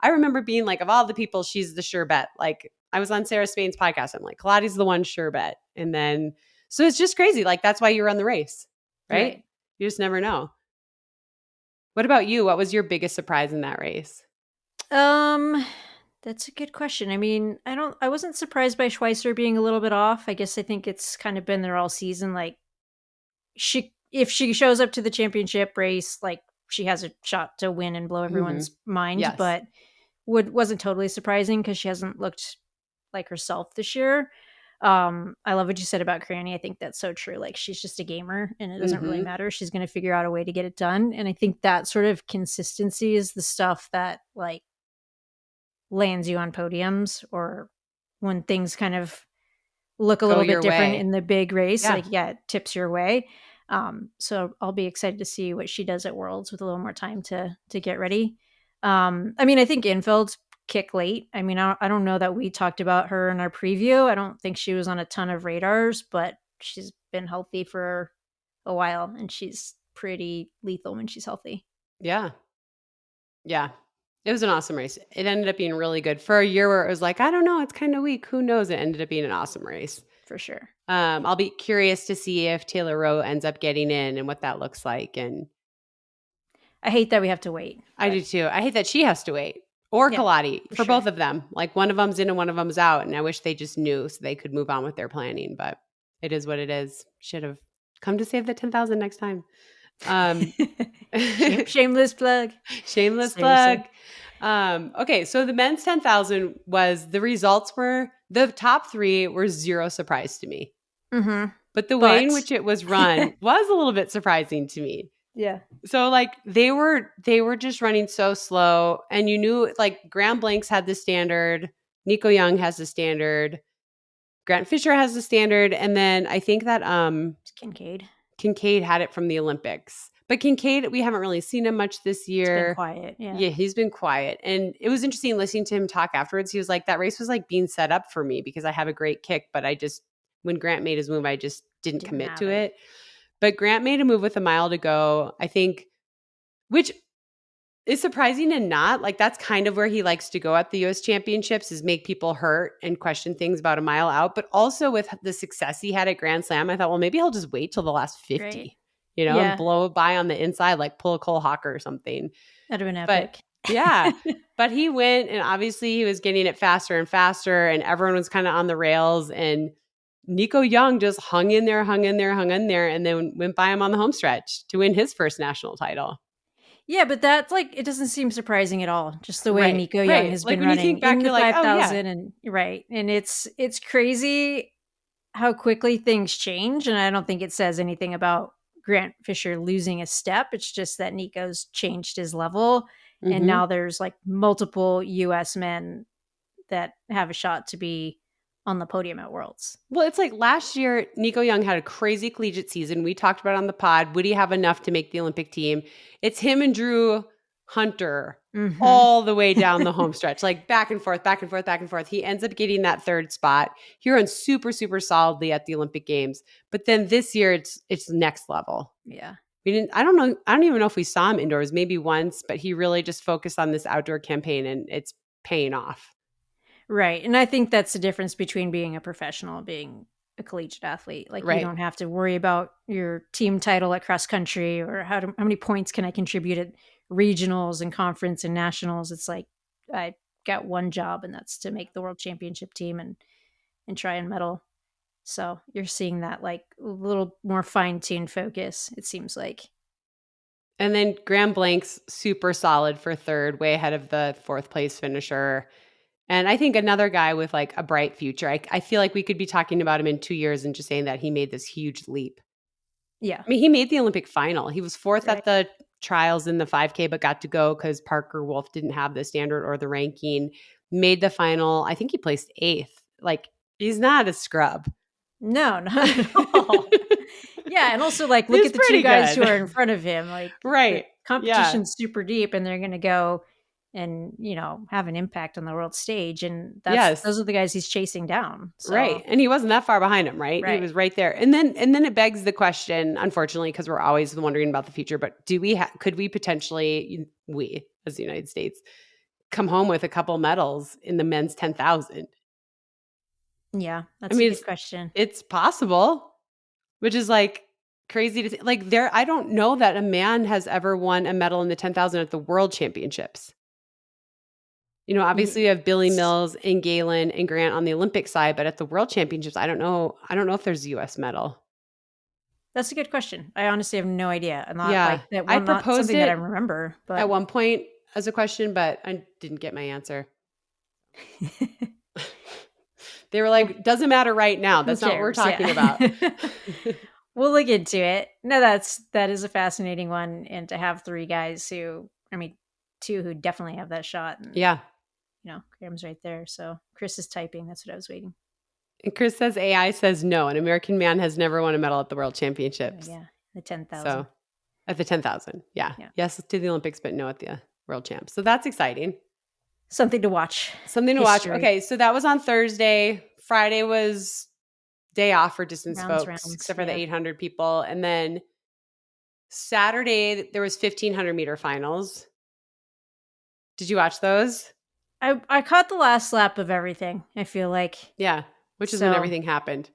I remember being like, of all the people, she's the sure bet. Like, I was on Sarah Spain's podcast. I'm like, Kaladi's the one sure bet. And then, so it's just crazy. Like, that's why you run the race, right? You just never know. What about you? What was your biggest surprise in that race? That's a good question. I mean, I wasn't surprised by Schweitzer being a little bit off. I guess I think it's kind of been there all season. Like, if she shows up to the championship race, like, she has a shot to win and blow everyone's mind. Yes. But wasn't totally surprising because she hasn't looked like herself this year. I love what you said about Cranny. I think that's so true. Like, she's just a gamer and it doesn't really matter. She's going to figure out a way to get it done. And I think that sort of consistency is the stuff that, like, lands you on podiums, or when things kind of look a little bit different in the big race, like, it tips your way. So I'll be excited to see what she does at Worlds with a little more time to get ready. I mean, I think Infeld's kick late. I mean, I don't know that we talked about her in our preview. I don't think she was on a ton of radars, but she's been healthy for a while and she's pretty lethal when she's healthy. Yeah. Yeah. It was an awesome race. It ended up being really good for a year where it was like, I don't know, it's kind of weak. Who knows? It ended up being an awesome race. For sure. I'll be curious to see if Taylor Rowe ends up getting in and what that looks like. And I hate that we have to wait. I do too. I hate that she has to wait. Or Kaladi, for both of them. Like, one of them's in and one of them's out. And I wish they just knew so they could move on with their planning. But it is what it is. Should have come to save the 10,000 next time. Shameless plug. Shameless plug. Okay, so the men's 10,000 the results were, the top 3 were zero surprise to me. But the way in which it was run was a little bit surprising to me. Yeah. So, like, they were just running so slow, and you knew, like, Graham Blanks had the standard, Nico Young has the standard, Grant Fisher has the standard, and then I think that Kincaid had it from the Olympics. But Kincaid, we haven't really seen him much this year. He's been quiet. Yeah, he's been quiet. And it was interesting listening to him talk afterwards. He was like, that race was like being set up for me because I have a great kick, but when Grant made his move, I just didn't commit to it. But Grant made a move with a mile to go, I think, which is surprising and not. Like, that's kind of where he likes to go at the U.S. Championships, is make people hurt and question things about a mile out. But also with the success he had at Grand Slam, I thought, well, maybe he'll just wait till the last 50, and blow it by on the inside, like pull a Cole Hawker or something. That'd have been epic. But he went, and obviously he was getting it faster and faster, and everyone was kind of on the rails. And Nico Young just hung in there, and then went by him on the home stretch to win his first national title. Yeah, but that's, like, it doesn't seem surprising at all. Just the way Nico Young has been running in the 5,000, and and it's crazy how quickly things change. And I don't think it says anything about Grant Fisher losing a step. It's just that Nico's changed his level, and now there's, like, multiple U.S. men that have a shot to be on the podium at Worlds. Well, it's like last year, Nico Young had a crazy collegiate season. We talked about it on the pod. Would he have enough to make the Olympic team? It's him and Drew Hunter all the way down the home stretch, like back and forth, back and forth, back and forth. He ends up getting that third spot. He runs super, super solidly at the Olympic Games. But then this year, it's next level. Yeah. I don't even know if we saw him indoors, maybe once, but he really just focused on this outdoor campaign, and it's paying off. Right. And I think that's the difference between being a professional and being a collegiate athlete. Like, you don't have to worry about your team title at cross country, or how many points can I contribute at regionals and conference and nationals. It's like, I got one job, and that's to make the world championship team and try and medal. So you're seeing that, like, a little more fine-tuned focus, it seems like. And then Graham Blanks, super solid for third, way ahead of the fourth place finisher. And I think another guy with, like, a bright future. I feel like we could be talking about him in 2 years and just saying that he made this huge leap. Yeah. I mean, he made the Olympic final. He was fourth at the trials in the 5K, but got to go because Parker Wolf didn't have the standard or the ranking. Made the final. I think he placed 8th. Like, he's not a scrub. No, not at all. Yeah, and also like look It's at the two pretty guys who good. are in front of him. Like the Right. Yeah. competition's super deep, and they're going to go and have an impact on the world stage, and Yes. those are the guys he's chasing down. Right. So And he wasn't that far behind him, right? He right, was right there. And then it begs the question, unfortunately, because we're always wondering about the future, but could we potentially, we as the United States, come home with a couple medals in the men's 10,000? yeah, I that's a mean, good question. it's possible, which is like crazy to like there I don't know that a man has ever won a medal in the 10,000 at the world championships. Obviously you have Billy Yes. Mills and Galen and Grant on the Olympic side, but at the world championships, I don't know. I don't know if there's a US medal. That's a good question. I honestly have no idea. I'm not Yeah. like that I one, not proposed something that I it remember, at but one point as a question, but I didn't get my answer. They were well, like, doesn't matter right now. who That's not what we're cares? talking Yeah. about. We'll look into it. No, that is a fascinating one, and to have three guys who, I mean, two who definitely have that shot, and Yeah. Graham's right there. So Chris is typing. That's what I was waiting. And Chris says AI says no. An American man has never won a medal at the world championships. Yeah, the 10,000. So at the 10,000. Yeah. Yeah, Yes to the Olympics, but no at the world champs. So that's exciting. something to watch. Something to watch. History. Okay. So that was on Thursday. Friday was day off for distance folks, Rounds. except for the Yeah, 800 people. And then Saturday, there was 1,500-meter finals. Did you watch those? I caught the last lap of everything. I feel like Yeah. Which is when so everything happened.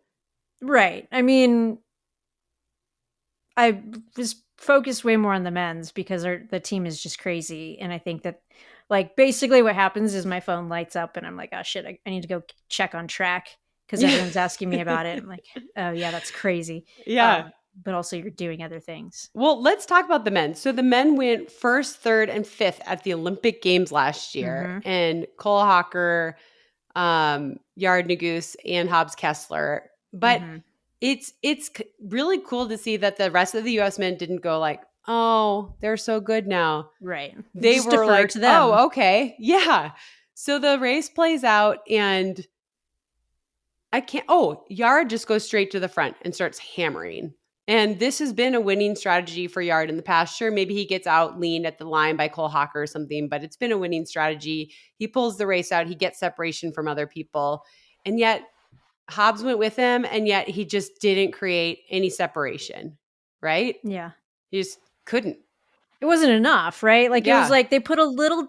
right. I mean, I was focused way more on the men's because the team is just crazy, and I think that like basically what happens is my phone lights up and I'm like, oh shit, I need to go check on track because Yeah. everyone's asking me about it. I'm like, oh yeah, that's crazy. Yeah. But also you're doing other things. Well, let's talk about the men. So the men went first, third, and fifth at the Olympic Games last year. Mm-hmm. And Cole Hocker, Yard Naguse, and Hobbs Kessler. But Mm-hmm. it's really cool to see that the rest of the U.S. men didn't go like, oh, they're so good now. Right. They Just were defer like, to them. oh, okay. Yeah. So the race plays out and Yard just goes straight to the front and starts hammering. And this has been a winning strategy for Yard in the past. Sure, maybe he gets out leaned at the line by Cole Hocker or something, but it's been a winning strategy. He pulls the race out. He gets separation from other people. And yet Hobbs went with him, and yet he just didn't create any separation, right? Yeah. He just couldn't. It wasn't enough, right? Like it was Yeah. like they put a little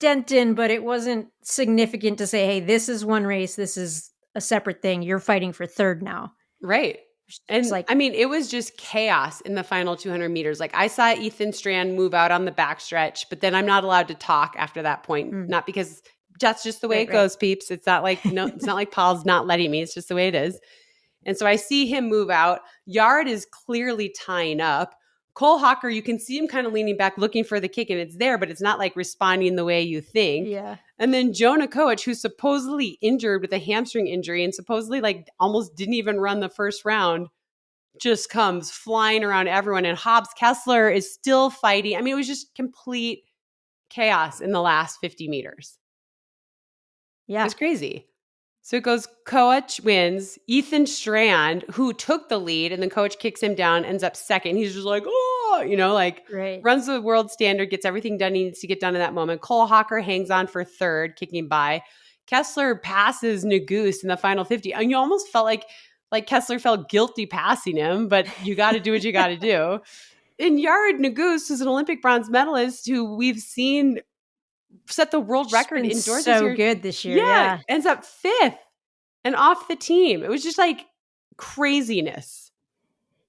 dent in, but it wasn't significant to say, hey, this is one race. This is a separate thing. You're fighting for third now. Right. It's And like, I mean, it was just chaos in the final 200 meters. Like I saw Ethan Strand move out on the backstretch, but then I'm not allowed to talk after that point. Not because that's just the way it goes, peeps. It's not like, no, it's not like Paul's not letting me. It's just the way it is. And so I see him move out. Yard is clearly tying up. Cole Hocker, you can see him kind of leaning back, looking for the kick, and it's there, but it's not like responding the way you think. yeah. And then Jonah Koech, who's supposedly injured with a hamstring injury and supposedly like almost didn't even run the first round, just comes flying around everyone. And Hobbs Kessler is still fighting. I mean, it was just complete chaos in the last 50 meters. Yeah. It's crazy. So it goes, Koech wins. Ethan Strand, who took the lead, and then Koech kicks him down, ends up second. He's just like, oh, runs the world standard, gets everything done he needs to get done in that moment. Cole Hocker hangs on for third, kicking by. Kessler passes Naguse in the final 50. And you almost felt like Kessler felt guilty passing him, but you got to do what you got to do. In Yard, Naguse is an Olympic bronze medalist who we've seen set the world record indoors this year. Good this year. Yeah. Ends up fifth and off the team. It was just like craziness.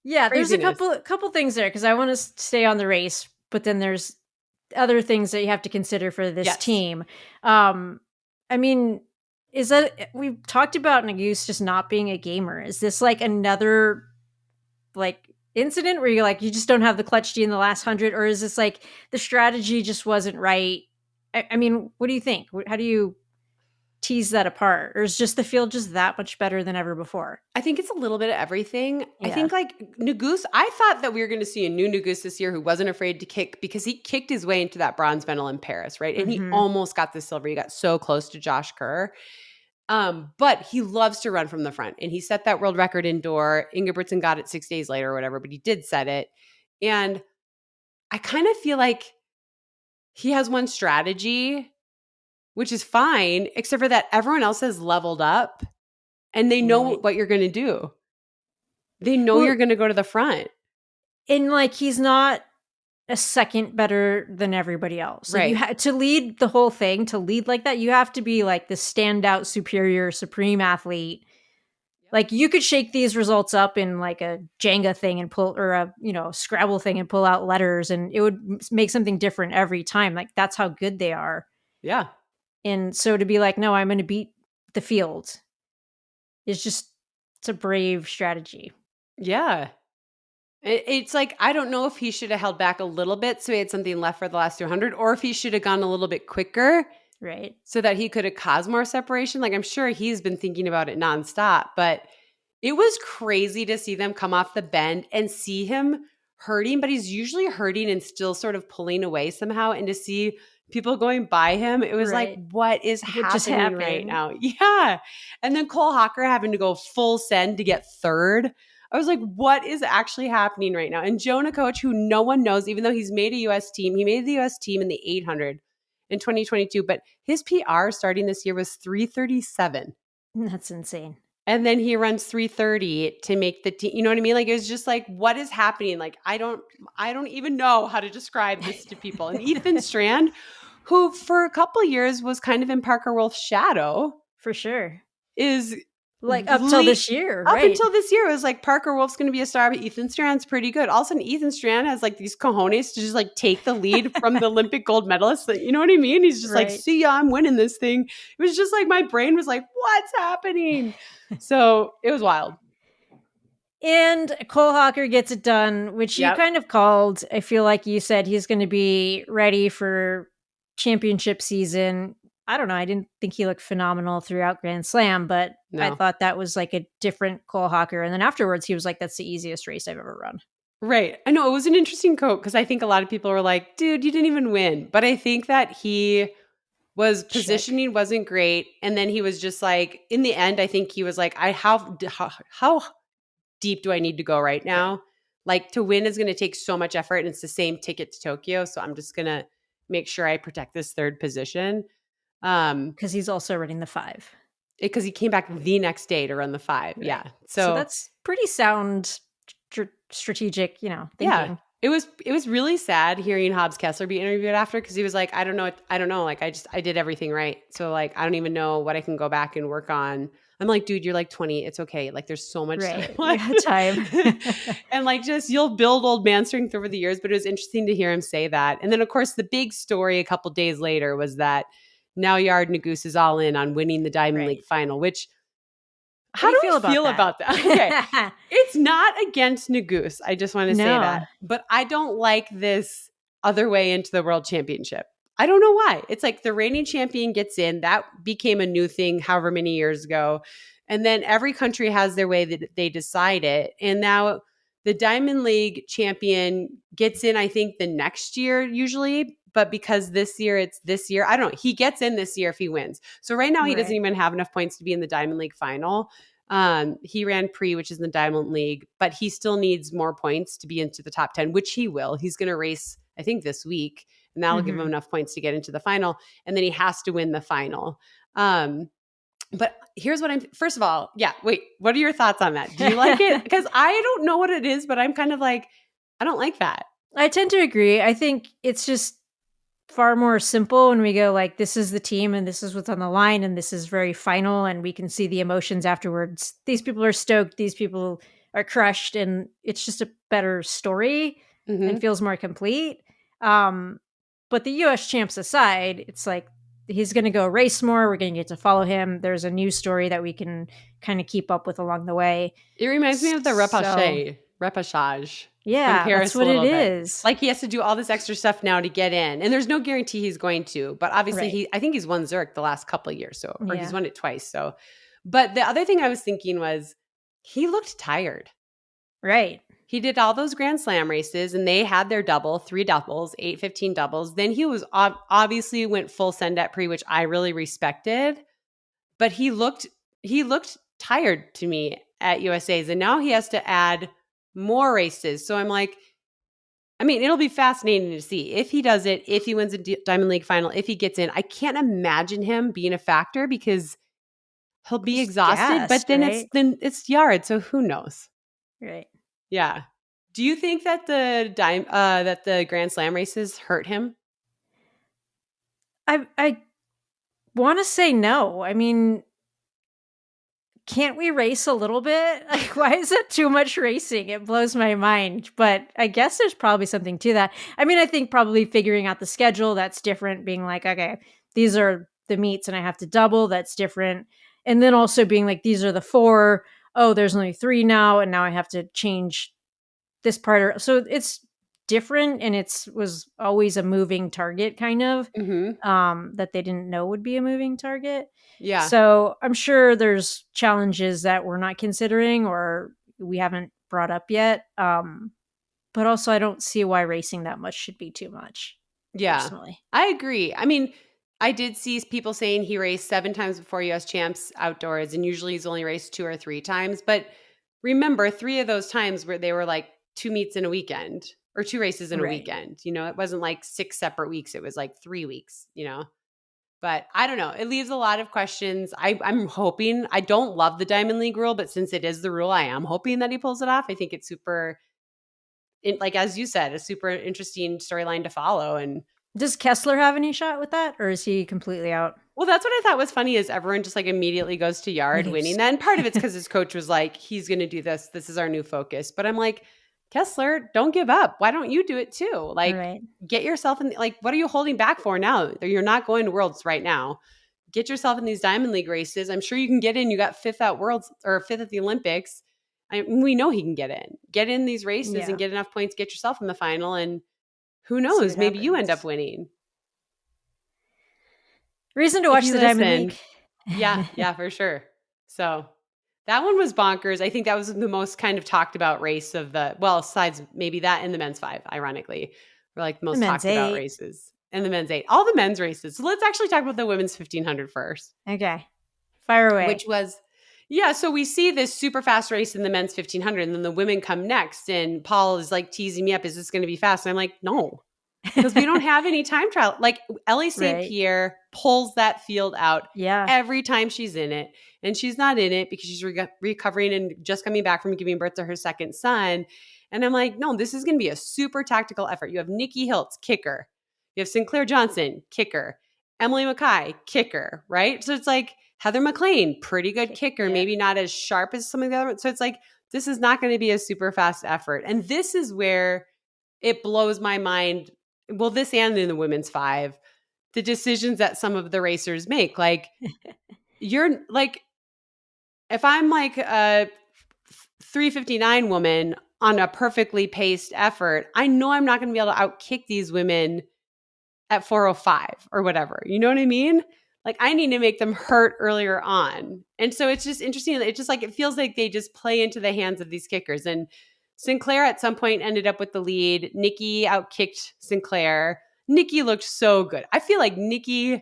Yeah, there's a couple things there because I want to stay on the race, but then there's other things that you have to consider for this team. I mean, is that we've talked about Naguse just not being a gamer? Is this like another like incident where you're like you just don't have the clutch D in the last 100, or is this like the strategy just wasn't right? I mean, what do you think? How do you tease that apart, or is just the field just that much better than ever before? I think it's a little bit of everything. Yeah. I think like Naguse, I thought that we were going to see a new Naguse this year who wasn't afraid to kick because he kicked his way into that bronze medal in Paris, right? And he almost got the silver. He got so close to Josh Kerr. But he loves to run from the front. And he set that world record indoor. Ingebrigtsen got it 6 days later or whatever, but he did set it. And I kind of feel like he has one strategy, which is fine, except for that everyone else has leveled up and they know what you're going to do. They know you're going to go to the front. And like, he's not a second better than everybody else. Like, Right. you had to lead the whole thing, to lead like that, you have to be like the standout, superior, supreme athlete. Like, you could shake these results up in like a Jenga thing and pull, or a, Scrabble thing and pull out letters, and it would make something different every time. Like, that's how good they are. Yeah. And so to be like, no, I'm going to beat the field is just, it's a brave strategy. Yeah. It's like, I don't know if he should have held back a little bit so he had something left for the last 200, or if he should have gone a little bit quicker. Right. So that he could have caused more separation. Like, I'm sure he's been thinking about it nonstop, but it was crazy to see them come off the bend and see him hurting, but he's usually hurting and still sort of pulling away somehow. And to see people going by him, it was like, what is happening right now? Yeah. And then Cole Hocker having to go full send to get third. I was like, what is actually happening right now? And Jonah Coach, who no one knows, even though he's made a U.S. team, he made the U.S. team in the 800 in 2022, but his PR starting this year was 337. That's insane. And then he runs 330 to make the team. You know what I mean? Like, it was just like, what is happening? Like, I don't even know how to describe this to people. And Ethan Strand, who for a couple of years was kind of in Parker Wolf's shadow. For sure. Is like up till this year, Up right? until this year, it was like Parker Wolf's going to be a star, but Ethan Strand's pretty good. All of a sudden, Ethan Strand has like these cojones to just like take the lead from the Olympic gold medalist. You know what I mean? He's just like, see ya, I'm winning this thing. It was just like, my brain was like, what's happening? So it was wild. And Cole Hocker gets it done, which you kind of called. I feel like you said he's going to be ready for championship season. I don't know. I didn't think he looked phenomenal throughout Grand Slam, but I thought that was like a different Cole Hocker. And then afterwards, he was like, that's the easiest race I've ever run. Right. I know it was an interesting quote because I think a lot of people were like, dude, you didn't even win. But I think that he was positioning wasn't great. And then he was just like, in the end, I think he was like, how deep do I need to go right now? Right. Like, to win is going to take so much effort, and it's the same ticket to Tokyo. So I'm just going to make sure I protect this third position. Because he's also running the 5. Because he came back the next day to run the 5. Right. Yeah. So that's pretty sound strategic, thinking. Yeah. It was really sad hearing Hobbs Kessler be interviewed after, because he was like, I don't know. Like, I did everything right. So like, I don't even know what I can go back and work on. I'm like, dude, you're like 20. It's okay. Like, there's so much time. And like, just, you'll build old man strength over the years. But it was interesting to hear him say that. And then of course, the big story a couple days later was that now Yard Naguse is all in on winning the Diamond League final, which, how do you feel about that? Okay. It's not against Naguse. I just want to say that. But I don't like this other way into the world championship. I don't know why. It's like the reigning champion gets in. That became a new thing however many years ago. And then every country has their way that they decide it. And now the Diamond League champion gets in, I think, the next year usually. But because this year, it's this year, I don't know. He gets in this year if he wins. So right now he doesn't even have enough points to be in the Diamond League final. He ran pre, which is in the Diamond League, but he still needs more points to be into the top 10, which he will. He's going to race, I think, this week, and that'll give him enough points to get into the final. And then he has to win the final. But here's what first of all, wait, what are your thoughts on that? Do you like it? Because I don't know what it is, but I'm kind of like, I don't like that. I tend to agree. I think it's just far more simple when we go like, this is the team and this is what's on the line and this is very final and we can see the emotions afterwards. These people are stoked. These people are crushed, and it's just a better story and feels more complete. But the US champs aside, it's like, he's going to go race more. We're going to get to follow him. There's a new story that we can kind of keep up with along the way. It reminds me of the repechage. Yeah, that's what it is. Like, he has to do all this extra stuff now to get in. And there's no guarantee he's going to. But obviously, I think he's won Zurich the last couple of years. Or he's won it twice. So, but the other thing I was thinking was, he looked tired. Right. He did all those Grand Slam races, and they had their 3 doubles, 8:15 doubles. Then he was obviously went full send at pre, which I really respected. but he looked tired to me at USA's, and now he has to add more races. So I'm like, I mean, it'll be fascinating to see if he does it, if he wins a Diamond League final, if he gets in. I can't imagine him being a factor because he'll be Just exhausted, but gassed, right? then it's yard, so who knows? Right. Yeah. Do you think that the Grand Slam races hurt him? I want to say no. I mean, can't we race a little bit? Like, why is it too much racing? It blows my mind. But I guess there's probably something to that. I mean, I think probably figuring out the schedule, that's different. Being like, okay, these are the meets and I have to double, that's different. And then also being like, these are the four. Oh, there's only three now. And now I have to change this part. So it's different. And it's was always a moving target kind of, Mm-hmm. that they didn't know would be a moving target. Yeah. So I'm sure there's challenges that we're not considering or we haven't brought up yet. But also, I don't see why racing that much should be too much, Yeah. personally. I agree. I mean, I did see people saying he raced 7 times before US champs outdoors, and usually he's only raced 2 or 3 times. But remember, 3 of those times where they were like 2 meets in a weekend or 2 races in a Right. weekend. You know, it wasn't like 6 separate weeks. It was like 3 weeks, you know? But I don't know. It leaves a lot of questions. I'm hoping, I don't love the Diamond League rule, but since it is the rule, I am hoping that he pulls it off. I think it's super, like as you said, a super interesting storyline to follow. And Does Kessler have any shot with that, or is he completely out? well, that's what I thought was funny is everyone just like immediately goes to yard winning Leaves. that. And part of it's because his coach was like, he's going to do this. This is our new focus. But I'm like, Kessler, don't give up. Why don't you do it too? All Like, right. get yourself in, like, what are you holding back for now? You're not going to Worlds right now. Get yourself in these Diamond League races. I'm sure you can get in. You got 5th at Worlds or 5th at the Olympics. We know he can get in. Get in these races and Yeah. get enough points, get yourself in the final. And who See knows? what Maybe you end up happens. winning. Reason to If watch you the Diamond listen. League. Yeah, for sure. So that one was bonkers. I think that was the most kind of talked about race of the, well, besides maybe that and the men's 5, ironically, were like the The most men's talked about 8. races. And the men's 8, all the men's races. So let's actually talk about the women's 1500 first, Okay. Fire which away. was, yeah. So we see this super fast race in the men's 1500, and then the women come next. And Paul is like teasing me up, is this going to be fast? And I'm like, no, because we don't have any time trial. Like Ellie St. Right. Pierre pulls that field out Yeah. every time she's in it. And she's not in it because she's recovering and just coming back from giving birth to her second son. And I'm like, no, this is going to be a super tactical effort. You have Nikki Hiltz, kicker. You have Sinclair Johnson, kicker. Emily Mackay, kicker, right? So it's like Heather McLean, pretty good kicker, Yeah. maybe not as sharp as some of the other ones. So it's like, this is not going to be a super fast effort. And this is where it blows my mind. Well, this and in the women's 5, the decisions that some of the racers make. Like, you're like, if I'm like a 359 woman on a perfectly paced effort, I know I'm not going to be able to outkick these women at 405 or whatever. You know what I mean? Like, I need to make them hurt earlier on. And so it's just interesting. It's just like, it feels like they just play into the hands of these kickers. And Sinclair at some point ended up with the lead. Nikki outkicked Sinclair. Nikki looked so good. I feel like Nikki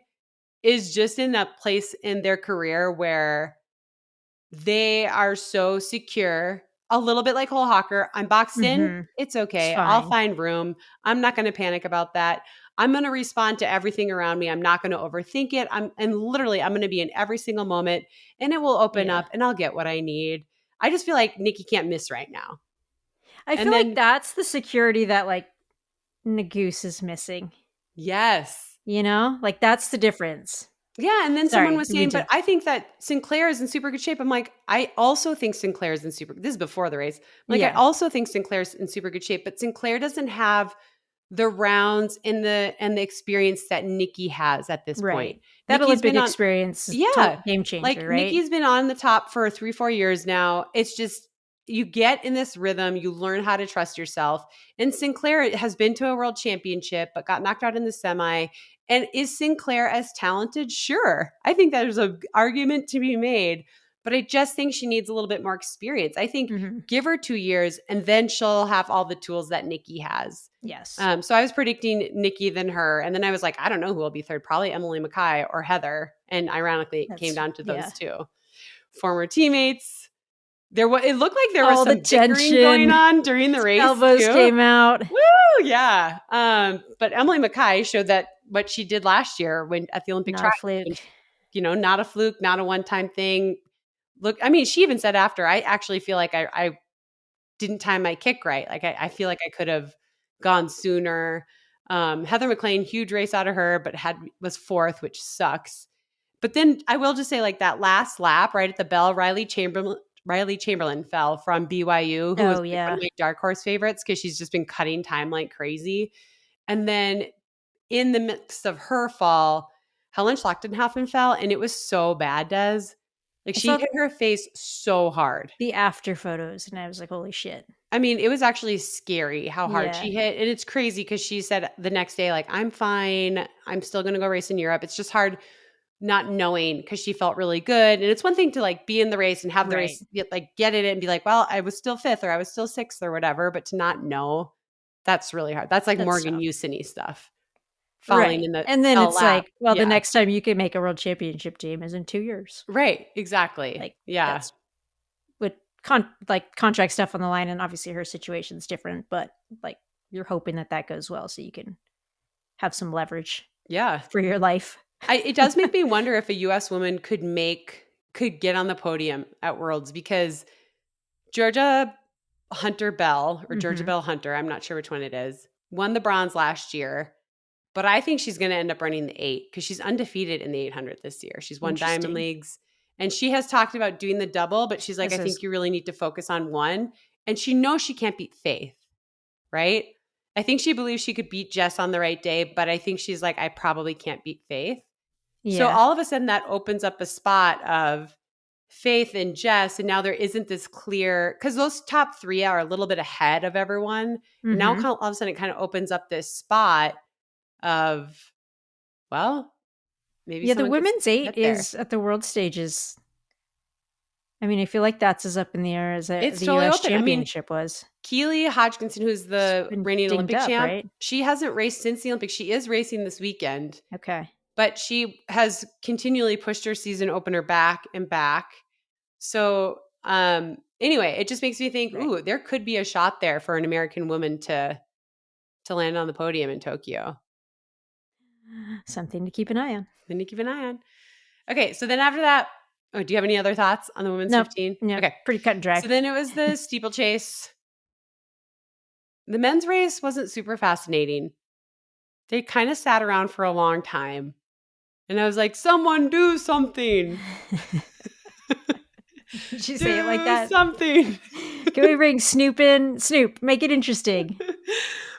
is just in that place in their career where they are so secure, a little bit like Cole Hawker. I'm boxed in. Mm-hmm. It's It's okay. I'll fine. find room. I'm not going to panic about that. I'm going to respond to everything around me. I'm not going to overthink it. I'm going to be in every single moment, and it will open Yeah. up and I'll get what I need. I just feel like Nikki can't miss right now. I And feel like then, that's the security that like Nagoose is missing. yes. You know? Like that's the difference. Yeah, and then someone Sorry, was we saying, do. but I think that Sinclair is in super good shape. I'm like, I also think Sinclair is in super. This is before the race. Like, I Yeah. also think Sinclair's in super good shape, but Sinclair doesn't have the rounds and the experience that Nikki has at this point. Right. That Nikki's Olympic been on, experience is yeah, total game changer, like right? Nikki's been on the top for 3-4 years now. It's just, you get in this rhythm, you learn how to trust yourself. And Sinclair has been to a world championship, but got knocked out in the semi. And is Sinclair as talented? Sure. I think there's an argument to be made, but I just think she needs a little bit more experience. I think Mm-hmm. give her 2 years and then she'll have all the tools that Nikki has. Yes. So I was predicting Nikki than her. And then I was like, I don't know who will be third. Probably Emily Mackay or Heather. And ironically, it came down to those Yeah. two former teammates. It looked like there was All the some bickering going tension. on during the race Elbows too. came out. Woo, yeah. But Emily Mackay showed that what she did last year at the Olympic Not trials, a fluke. not a fluke, not a one-time thing. Look, I mean, she even said after, I actually feel like I didn't time my kick right. Like I feel like I could have gone sooner. Heather McLean, huge race out of her, but was fourth, which sucks. But then I will just say, like, that last lap right at the bell, Riley Chamberlain fell from BYU, who was like one of my dark horse favorites because she's just been cutting time like crazy. And then in the midst of her fall, Helen Schlachtenhaufen fell, and it was so bad, Des. Like, she hit her face so hard. The after photos, and I was like, holy shit. I mean, it was actually scary how hard she hit. And it's crazy because she said the next day, like, I'm fine. I'm still going to go race in Europe. It's just hard not knowing because she felt really good. And it's one thing to like be in the race and have the race, get in it and be like, well, I was still fifth or I was still sixth or whatever. But to not know, that's really hard. That's like Morgan Houston-y stuff. Falling in the and then it's lap. like, well, the next time you can make a world championship team is in 2 years. Right. Exactly. Like, yeah. That's with contract stuff on the line. And obviously her situation's different, but like you're hoping that goes well so you can have some leverage for your life. It does make me wonder if a U.S. woman could get on the podium at Worlds, because Georgia Bell Hunter, I'm not sure which one it is, won the bronze last year. But I think she's going to end up running the 8 because she's undefeated in the 800 this year. She's won Diamond Leagues. And she has talked about doing the double, but she's like, I think you really need to focus on one. And she knows she can't beat Faith, right? I think she believes she could beat Jess on the right day, but I think she's like, I probably can't beat Faith. Yeah. So all of a sudden that opens up a spot of Faith and Jess, and now there isn't this clear, because those top 3 are a little bit ahead of everyone. Mm-hmm. Now all of a sudden it kind of opens up this spot of, well, maybe the women's 8 is at the world stages. I mean, I feel like that's as up in the air as the totally US championship was. Keely Hodgkinson, who's the reigning Olympic champ, right? She hasn't raced since the Olympics. She is racing this weekend. Okay. But she has continually pushed her season opener back and back. So anyway, it just makes me think, ooh, there could be a shot there for an American woman to land on the podium in Tokyo. Something to keep an eye on. Okay, so then after that, do you have any other thoughts on the women's 15? No, okay. Pretty cut and dry. So then it was the steeplechase. The men's race wasn't super fascinating. They kind of sat around for a long time. And I was like, someone do something. Did you say it like that? Something. Can we bring Snoop in? Snoop, make it interesting.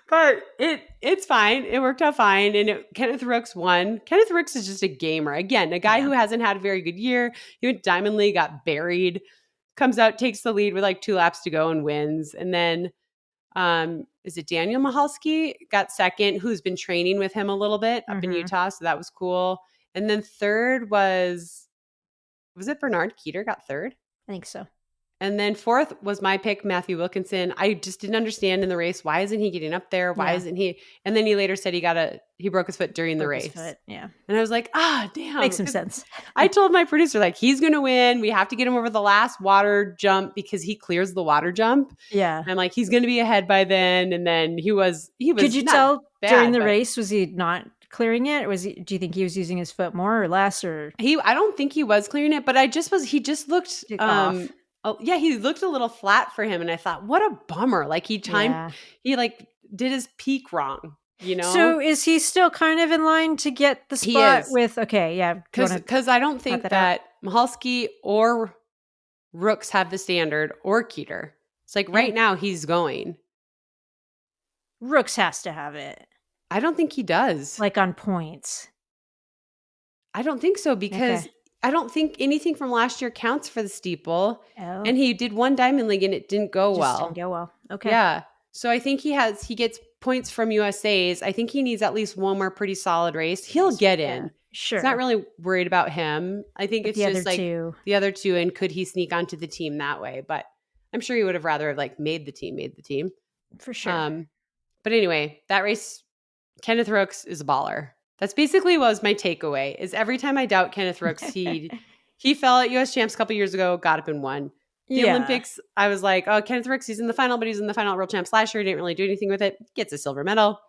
But it's fine. It worked out fine. And Kenneth Rooks won. Kenneth Rooks is just a gamer. Again, a guy who hasn't had a very good year. He went Diamond League, got buried, comes out, takes the lead with like 2 laps to go and wins. And then is it Daniel Michalski got second, who's been training with him a little bit up in Utah. So that was cool. And then third was it Bernard Keeter got third? I think so. And then fourth was my pick, Matthew Wilkinson. I just didn't understand in the race, why isn't he getting up there? Why isn't he? And then he later said he broke his foot during the race. Yeah. And I was like, damn. Makes some sense. I told my producer, like, he's going to win. We have to get him over the last water jump because he clears the water jump. Yeah. And I'm like, he's going to be ahead by then. And then he was Could you tell during the race, was he not clearing it? Do you think he was using his foot more or less, or I don't think he was clearing it, but he just looked off. Oh, yeah, he looked a little flat for him. And I thought, what a bummer. Like he like did his peak wrong, So is he still kind of in line to get the spot with, because I don't think that Michalski or Rooks have the standard, or Keeter. It's like right now he's going. Rooks has to have it. I don't think he does. Like on points. I don't think so, because I don't think anything from last year counts for the steeple. Oh. And he did one Diamond League and it didn't go well. Didn't go well. Okay. Yeah. So I think he gets points from USA's. I think he needs at least one more pretty solid race. He'll get in. Sure. It's not really worried about him. I think it's just like the other two, and could he sneak onto the team that way? But I'm sure he would have rather like made the team. For sure. But anyway, that race, Kenneth Rooks is a baller. That's basically was my takeaway is every time I doubt Kenneth Rooks, he fell at US Champs a couple years ago, got up and won. The Yeah. Olympics, I was like, oh, Kenneth Rooks, he's in the final, but he's in the final at World Champs last year. He didn't really do anything with it. Gets a silver medal.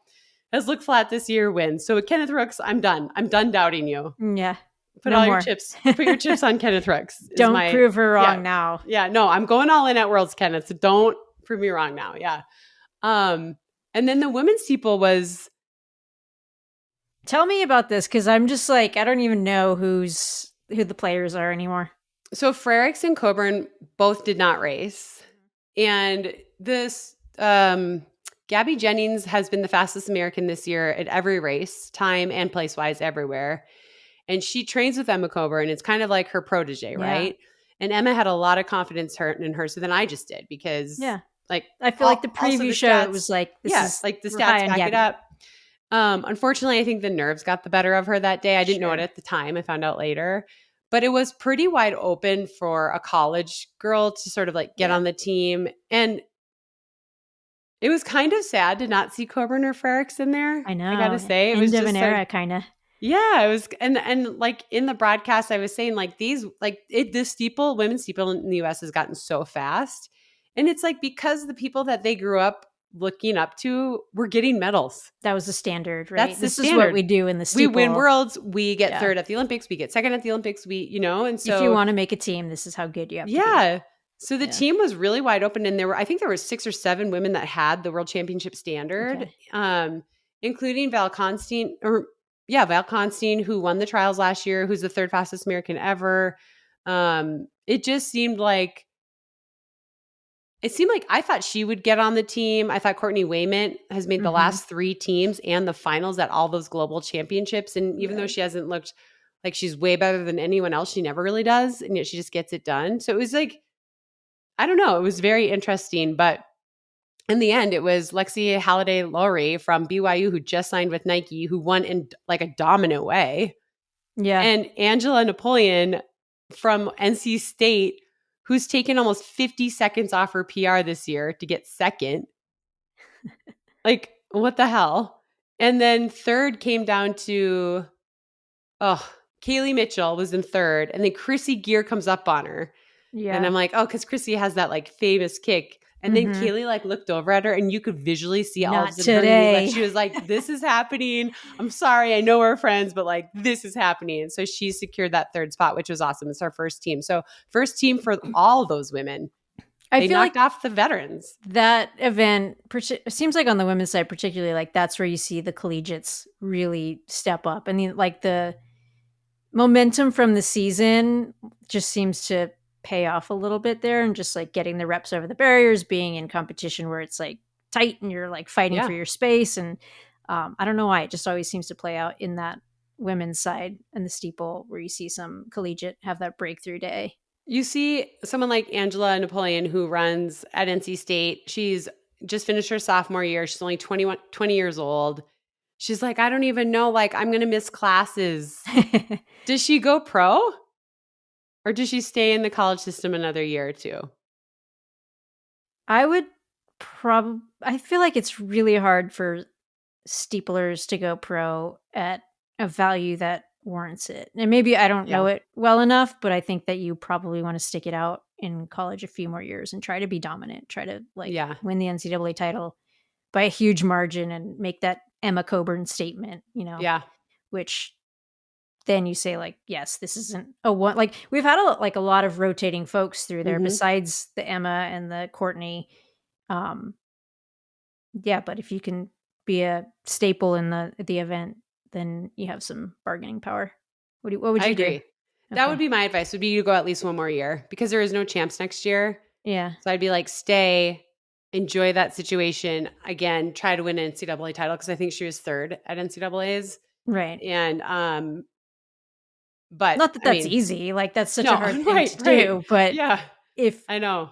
Has looked flat this year, wins. So with Kenneth Rooks, I'm done. I'm done doubting you. Yeah. Put No all your more. chips. Put your chips on Kenneth Rooks. Is Don't my prove her yeah wrong now. yeah. No, I'm going all in at Worlds, Kenneth. So don't prove me wrong now. Yeah. And then the women's steeple was. Tell me about this because I'm just like I don't even know who the players are anymore. So Frericks and Coburn both did not race, and this Gabby Jennings has been the fastest American this year at every race, time and place wise, everywhere. And she trains with Emma Coburn. It's kind of like her protege, right? And Emma had a lot of confidence in her. So then I just did because, like, I feel like the also preview the show stats, was like, this is like the high stats on back Gabby. it up. Unfortunately, I think the nerves got the better of her that day. I didn't know it at the time. I found out later. But it was pretty wide open for a college girl to sort of like get on the team. And it was kind of sad to not see Coburn or Frericks in there. I know. I got to say, it was End of just an era, kind of. Yeah, it was, and like in the broadcast, I was saying like this women's steeple in the US has gotten so fast, and it's like because the people that they grew up looking up to were getting medals. That was the standard, right? That's this the is standard. what we do in the steeple. We win worlds, we get third at the Olympics, we get second at the Olympics, and so if you want to make a team, this is how good you have to be. So the team was really wide open, and I think there were 6 or 7 women that had the world championship standard, including Val Constein, Val Constein, who won the trials last year, who's the 3rd fastest American ever. It just seemed like I thought she would get on the team. I thought Courtney Wayment has made the last 3 teams and the finals at all those global championships. And even though she hasn't looked like she's way better than anyone else, she never really does. And yet she just gets it done. So it was like, I don't know. It was very interesting. But in the end, it was Lexi Halliday-Lowry from BYU who just signed with Nike, who won in like a dominant way. Yeah. And Angela Napoleon from NC State, who's taken almost 50 seconds off her PR this year to get second. Like, what the hell? And then third came down to, Kaylee Mitchell was in third. And then Chrissy Gear comes up on her. Yeah. And I'm like, because Chrissy has that like famous kick. And then Kaylee like looked over at her and you could visually see all of the today. She was like, this is happening. I'm sorry. I know we're friends, but like this is happening. And so she secured that 3rd spot, which was awesome. It's our first team. So first team for all those women. They knocked off the veterans. That event seems like on the women's side, particularly like that's where you see the collegiates really step up. And the momentum from the season just seems to pay off a little bit there, and just like getting the reps over the barriers, being in competition where it's like tight and you're like fighting for your space. And I don't know why it just always seems to play out in that women's side and the steeple where you see some collegiate have that breakthrough day. You see someone like Angela Napoleon who runs at NC State. She's just finished her sophomore year. She's only 20 years old. She's like, I don't even know, like I'm going to miss classes. Does she go pro? Or does she stay in the college system another year or 2? I would I feel like it's really hard for steeplers to go pro at a value that warrants it. And maybe I don't know it well enough, but I think that you probably want to stick it out in college a few more years and try to be dominant, try to win the NCAA title by a huge margin and make that Emma Coburn statement, which then you say like, yes, this isn't a one, like we've had a lot of rotating folks through there besides the Emma and the Courtney. But if you can be a staple in the event, then you have some bargaining power. What would you do? That would be my advice, would be you go at least one more year because there is no champs next year. Yeah. So I'd be like, stay, enjoy that situation. Again, try to win an NCAA title because I think she was 3rd at NCAAs. Right. And but not that that's easy. Like that's such a hard thing to do. But if you're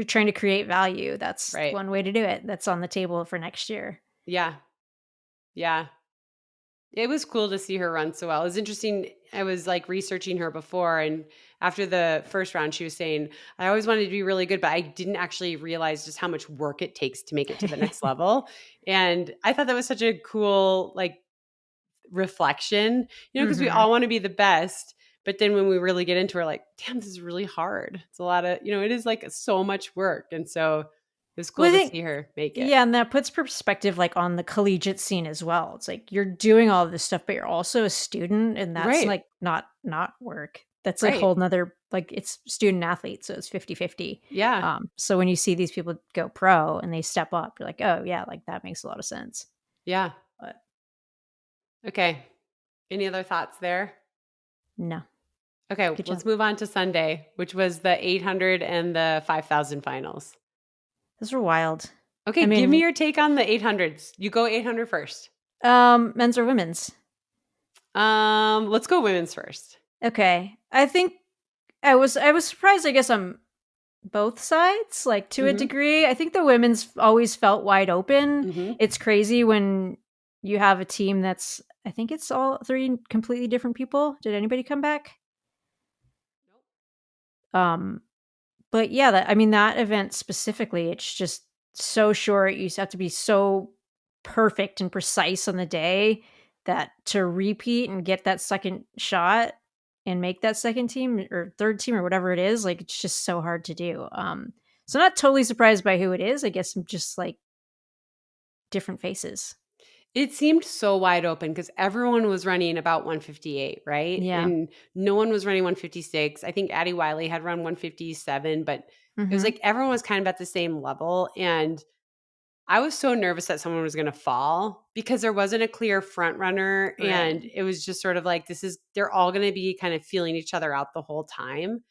trying to create value, that's one way to do it. That's on the table for next year. Yeah. Yeah. It was cool to see her run so well. It was interesting. I was like researching her before, and after the first round, she was saying, I always wanted to be really good, but I didn't actually realize just how much work it takes to make it to the next level. And I thought that was such a cool, like, reflection, because we all want to be the best. But then when we really get into it, we're like, damn, this is really hard. It's a lot of, it is like so much work. And so it was cool to see her make it. Yeah, and that puts perspective like on the collegiate scene as well. It's like you're doing all this stuff, but you're also a student, and that's Right. like not work. That's a Right. whole nother, like, it's student athlete, so it's 50-50. Yeah. So when you see these people go pro and they step up, you're like, oh yeah, like that makes a lot of sense. Yeah. But Okay. Any other thoughts there? no. Okay, Good let's job. move on to Sunday, which was the 800 and the 5,000 finals. Those were wild. Okay, I mean, give me your take on the 800s. You go 800 first. men's or women's? Let's go women's first. Okay. I think I was surprised, I guess, on both sides, like, to a degree. I think the women's always felt wide open. Mm-hmm. It's crazy when you have a team that's, I think it's all 3 completely different people. Did anybody come back? Nope. But yeah, that event specifically, it's just so short. You have to be so perfect and precise on the day that to repeat and get that second shot and make that second team or third team or whatever it is, like, it's just so hard to do. So not totally surprised by who it is. I guess I'm just like different faces. It seemed so wide open because everyone was running about 158, right? Yeah. And no one was running 156. I think Addie Wiley had run 157, but it was like everyone was kind of at the same level. And I was so nervous that someone was going to fall because there wasn't a clear front runner. Right. And it was just sort of like, they're all going to be kind of feeling each other out the whole time.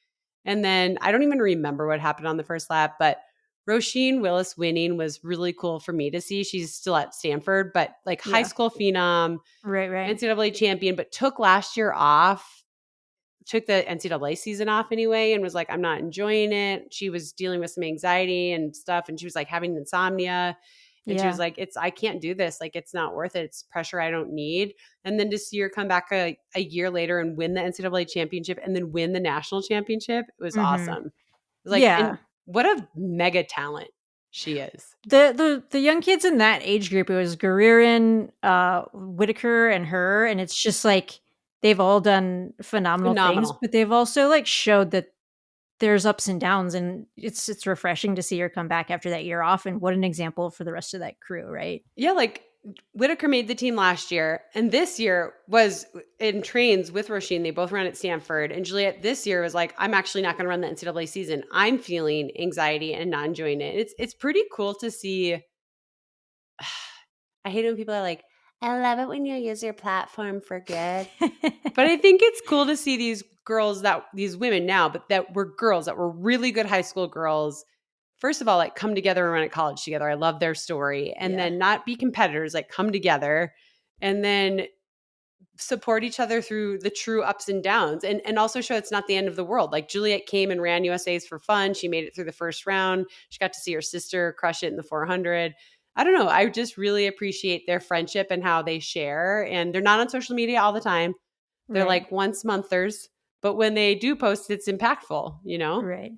And then I don't even remember what happened on the first lap, but Roisin Willis winning was really cool for me to see. She's still at Stanford, but like high school phenom, Right. NCAA champion, but took last year off, took the NCAA season off anyway, and was like, I'm not enjoying it. She was dealing with some anxiety and stuff, and she was like having insomnia. And she was like, I can't do this. Like, it's not worth it. It's pressure I don't need. And then to see her come back a year later and win the NCAA championship and then win the national championship, it was awesome. It was like, and what a mega talent she is. The young kids in that age group, it was Guerrieren, Whitaker, and her, and it's just like they've all done phenomenal things, but they've also like showed that there's ups and downs, and it's refreshing to see her come back after that year off, and what an example for the rest of that crew, right? Yeah, like Whitaker made the team last year, and this year was in trains with Roisin. They both ran at Stanford, and Juliet this year was like, I'm actually not going to run the NCAA season. I'm feeling anxiety and not enjoying it. It's pretty cool to see. I hate it when people are like, I love it when you use your platform for good. But I think it's cool to see these girls, these women now, but that were girls that were really good high school girls. First of all, like come together and run at college together. I love their story. And then not be competitors, like come together and then support each other through the true ups and downs and also show it's not the end of the world. Like Juliet came and ran USA's for fun. She made it through the first round. She got to see her sister crush it in the 400. I don't know. I just really appreciate their friendship and how they share. And they're not on social media all the time. They're like once monthers, but when they do post, it's impactful, Right.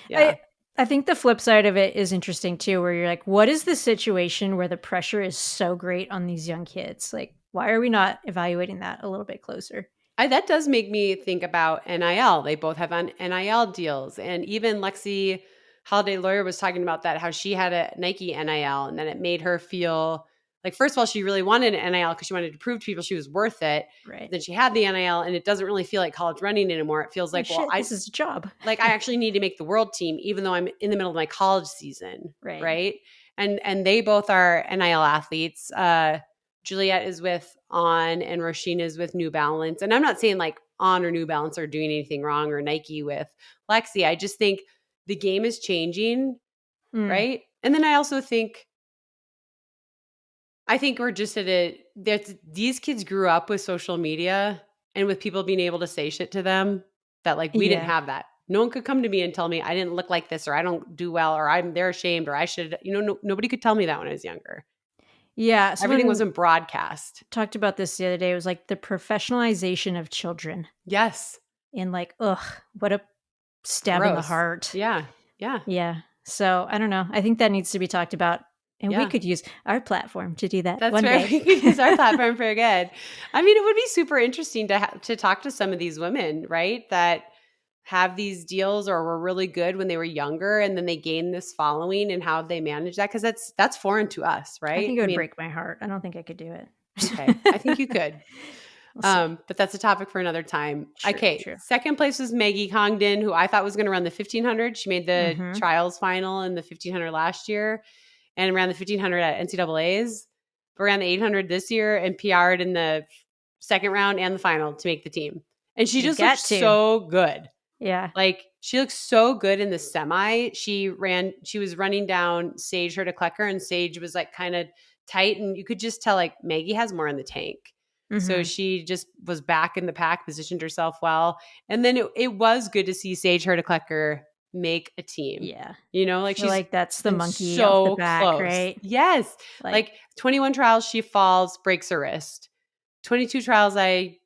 Yeah. I think the flip side of it is interesting too, where you're like, what is the situation where the pressure is so great on these young kids? Like, why are we not evaluating that a little bit closer? That does make me think about NIL. They both have NIL deals. And even Lexi Holiday Lawyer was talking about that, how she had a Nike NIL and then it made her feel like, first of all, she really wanted an NIL because she wanted to prove to people she was worth it. Right. Then she had the NIL and it doesn't really feel like college running anymore. It feels like, this is a job. Like I actually need to make the world team, even though I'm in the middle of my college season. Right. And they both are NIL athletes. Juliet is with On and Roisin is with New Balance. And I'm not saying like On or New Balance are doing anything wrong or Nike with Lexi. I just think the game is changing. Right. And then I also think we're just that these kids grew up with social media and with people being able to say shit to them that like we didn't have that. No one could come to me and tell me I didn't look like this or I don't do well or they're ashamed or I should, nobody could tell me that when I was younger. Yeah. Everything wasn't broadcast. Talked about this the other day. It was like the professionalization of children. Yes. And like, ugh, what a stab in the heart. Yeah. Yeah. So I don't know. I think that needs to be talked about And we could use our platform to do that That's one right. day. We could use our platform for good. I mean, it would be super interesting to talk to some of these women, right? That have these deals or were really good when they were younger, and then they gain this following, and how they manage that, because that's foreign to us, I right? think it I would mean, break my heart. I don't think I could do it. okay, I think you could. We'll see. But that's a topic for another time. True, Okay, true. second place was Maggie Congdon, who I thought was going to run the 1500. She made the Mm-hmm. trials final in the 1500 last year, and ran the 1500 at NCAA's, but ran the 800 this year and PR'd in the second round and the final to make the team. And she You just looked got to. so good. Yeah. Like, she looked so good in the semi. She was running down Sage Hurta-Klecker, and Sage was like kind of tight, and you could just tell like Maggie has more in the tank. So Mm-hmm. she just was back in the pack, positioned herself well. And then it was good to see Sage Hurta-Klecker make a team. Yeah. You know, I like feel she's like that's the been monkey off the so back, close. right? Yes. Like 21 trials, she falls, breaks her wrist. 22 trials, I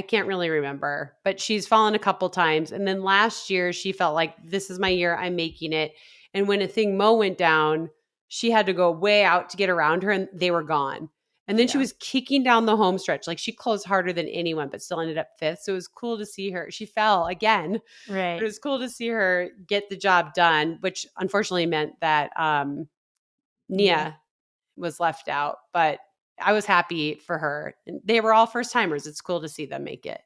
can't really remember, but she's fallen a couple times. And then last year, she felt like, this is my year, I'm making it. And when a thing Mo went down, she had to go way out to get around her, and they were gone. And then she was kicking down the home stretch. Like, she closed harder than anyone, but still ended up fifth. So it was cool to see her. She fell again. Right. But it was cool to see her get the job done, which unfortunately meant that Nia was left out. But I was happy for her. They were all first timers. It's cool to see them make it.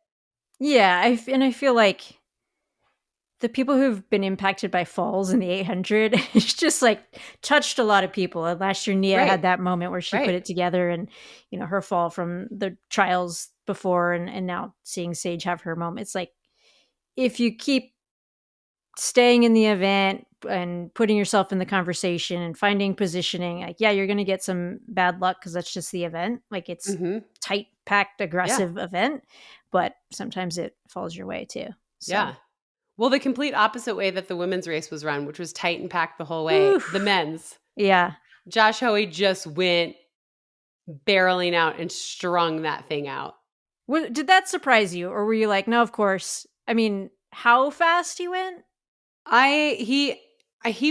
Yeah, I feel like the people who've been impacted by falls in the 800, it's just like touched a lot of people. And last year, Nia had that moment where she put it together, and her fall from the trials before, and now seeing Sage have her moment. It's like, if you keep staying in the event and putting yourself in the conversation and finding positioning, like, yeah, you're going to get some bad luck because that's just the event. Like, it's tight, packed, aggressive event, but sometimes it falls your way too. So. Yeah. Well, the complete opposite way that the women's race was run, which was tight and packed the whole way. Oof. The men's. Yeah. Josh Hoey just went barreling out and strung that thing out. Did that surprise you? Or were you like, no, of course. I mean, how fast he went? He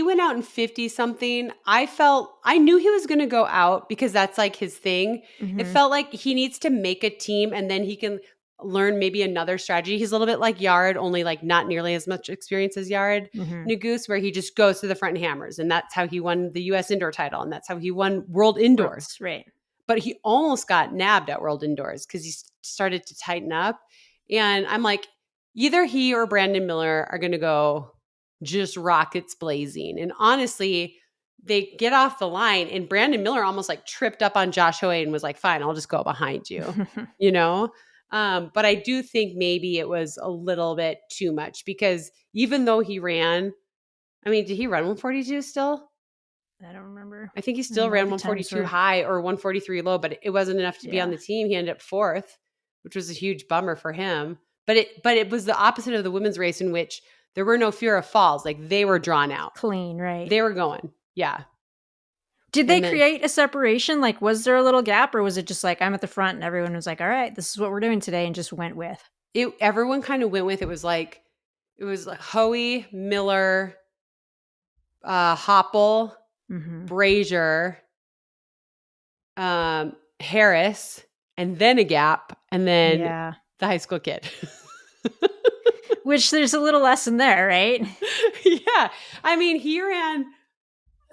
went out in 50 something. I knew he was going to go out because that's like his thing. Mm-hmm. It felt like he needs to make a team, and then he can learn maybe another strategy. He's a little bit like Yard, only like not nearly as much experience as Yard. Nagus, where he just goes to the front and hammers. And that's how he won the US indoor title. And that's how he won World Indoors. Right. But he almost got nabbed at World Indoors because he started to tighten up. And I'm like, either he or Brandon Miller are going to go just rockets blazing. And honestly, they get off the line, and Brandon Miller almost like tripped up on Josh Hoey and was like, fine, I'll just go behind you, But I do think maybe it was a little bit too much, because even though he ran, I mean, did he run 142 still? I don't remember. I think he still ran 142 high or 143 low, but it wasn't enough to be on the team. He ended up fourth, which was a huge bummer for him. But it was the opposite of the women's race, in which there were no fear of falls. Like, they were drawn out. Clean, right? They were going. Yeah. Did they create a separation? Like, was there a little gap, or was it just like, I'm at the front and everyone was like, all right, this is what we're doing today, and just went with? Everyone kind of went with it. It was like Hoey, Miller, Hopple, Brazier, Harris, and then a gap, and then the high school kid. Which there's a little lesson there, right? Yeah. I mean,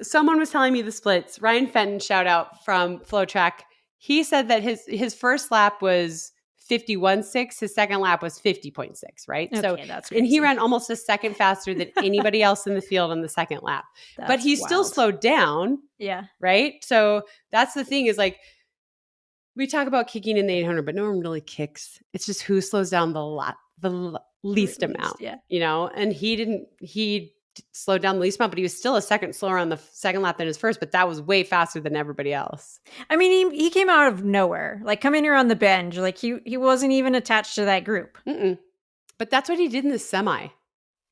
someone was telling me the splits. Ryan Fenton, shout out from Flow Track. He said that his first lap was 51.6. His second lap was 50.6, right? Okay, so that's crazy. And he ran almost a second faster than anybody else in the field on the second lap. But he still slowed down. Yeah. Right? So that's the thing, is like, we talk about kicking in the 800, but no one really kicks. It's just who slows down the least amount, and he slowed down the least amount, but he was still a second slower on the second lap than his first, but that was way faster than everybody else. I mean, he came out of nowhere, like coming here on the bench, like he wasn't even attached to that group. But that's what he did in the semi.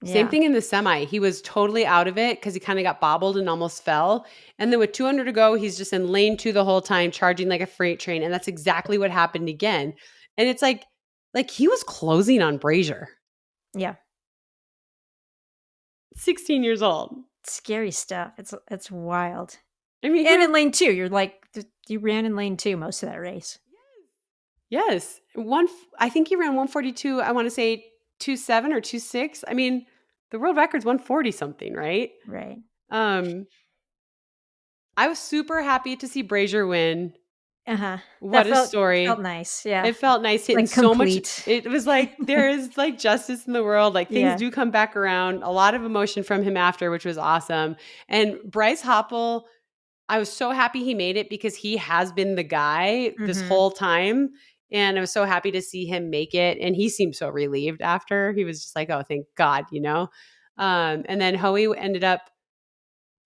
Same thing in the semi. He was totally out of it because he kind of got bobbled and almost fell. And then with 200 to go, he's just in lane 2 the whole time, charging like a freight train. And that's exactly what happened again. And it's like he was closing on Brazier. Yeah. 16 years old. Scary stuff. It's wild. I mean, And in lane 2, you're like, you ran in lane 2 most of that race. yes. I think he ran 142, I want to say 27 or 26. I mean, the world record's 140 something, right? Right. Um, I was super happy to see Brazier win. Uh-huh. What a Felt story. nice. Yeah. It felt nice hitting Like so much. complete. It was like there is like justice in the world. Like things Yeah. do come back around. A lot of emotion from him after, which was awesome. And Bryce Hoppel, I was so happy he made it because he has been the guy this Mhm. whole time. And I was so happy to see him make it. And he seemed so relieved after. He was just like, oh, thank God, you know? And then Hoey ended up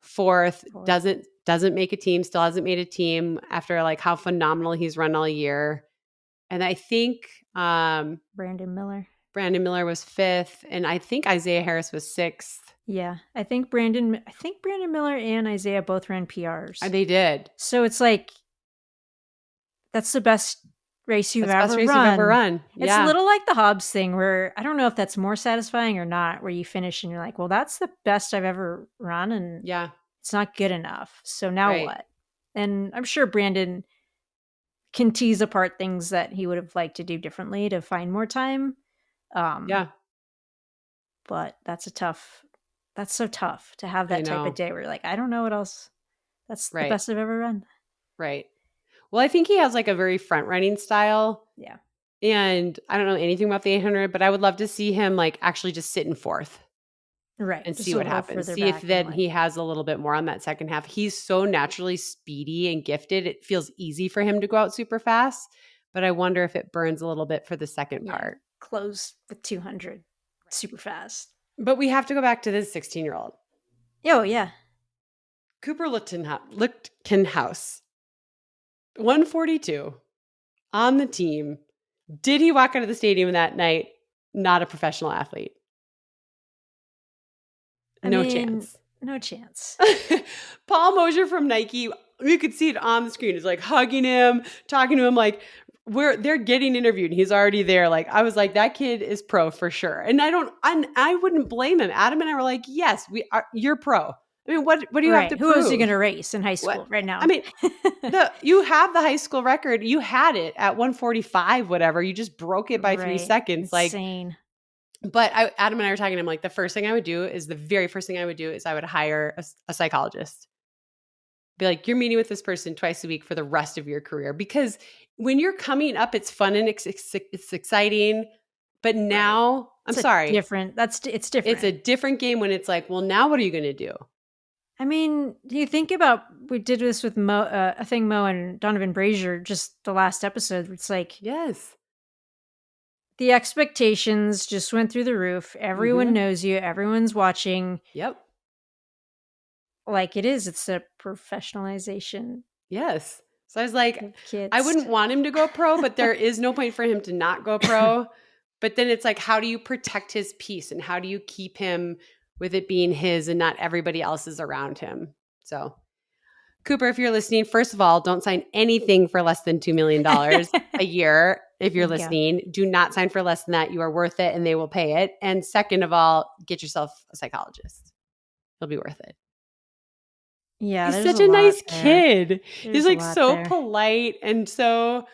fourth, 4th. doesn't make a team, still hasn't made a team after like how phenomenal he's run all year. And I think Brandon Miller. Brandon Miller was fifth, and I think Isaiah Harris was sixth. Yeah. I think Brandon Miller and Isaiah both ran PRs. They did. So it's like that's the best race you've That's the best ever race you've ever run. run. It's a Yeah. little like the Hobbs thing where I don't know if that's more satisfying or not, where you finish and you're like, well, that's the best I've ever run and Yeah. it's not good enough. So now Right. what? And I'm sure Brandon can tease apart things that he would have liked to do differently to find more time. Yeah. But that's so tough to have I that type of know. day where you're like, I don't know what else. That's the Right. best I've ever run. Right. Well, I think he has like a very front running style. Yeah. And I don't know anything about the 800, but I would love to see him like actually just sit in fourth Right. and Just see a what little happens. further See if back and then like, he has a little bit more on that second half. He's so naturally speedy and gifted. It feels easy for him to go out super fast, but I wonder if it burns a little bit for the second yeah, part. close with 200 super fast. But we have to go back to this 16-year-old. Oh, yeah. Cooper Lichtenhouse, 142 on the team. Did he walk out of the stadium that night not a professional athlete? I No mean, chance. no chance. Paul Mosier from Nike, you could see it on the screen. He's like hugging him, talking to him like they're getting interviewed. He's already there. Like I was like, that kid is pro for sure. And I wouldn't blame him. Adam and I were like, yes, you're pro. I mean, what do you have Right. to Who else are you prove? going to race in high What? school right now? I mean, you have the high school record. You had it at 145, whatever. You just broke it by 3 right. seconds. Like, Insane. but Adam and I were talking. I'm like, the very first thing I would do is I would hire a psychologist. Be like, you're meeting with this person twice a week for the rest of your career. Because when you're coming up, it's fun and it's exciting. But now, I'm sorry, It's different. it's a different game when it's like, well, now what are you going to do? I mean, do you think about we did this with Mo and Donovan Brazier just the last episode. It's like Yes. the expectations just went through the roof. Everyone Mm-hmm. knows you. Everyone's watching. Yep. Like it is. It's a professionalization Yes. So I was like, of I kids. wouldn't want him to go pro, but there is no point for him to not go pro. But then it's like, how do you protect his peace and how do you keep him with it being his and not everybody else's around him? So, Cooper, if you're listening, first of all, don't sign anything for less than $2 million a year. If you're There you go. listening, do not sign for less than that. You are worth it and they will pay it. And second of all, get yourself a psychologist. It'll be worth it. Yeah, He's there's such a a lot nice there. kid. There's He's a like lot so there. polite. And so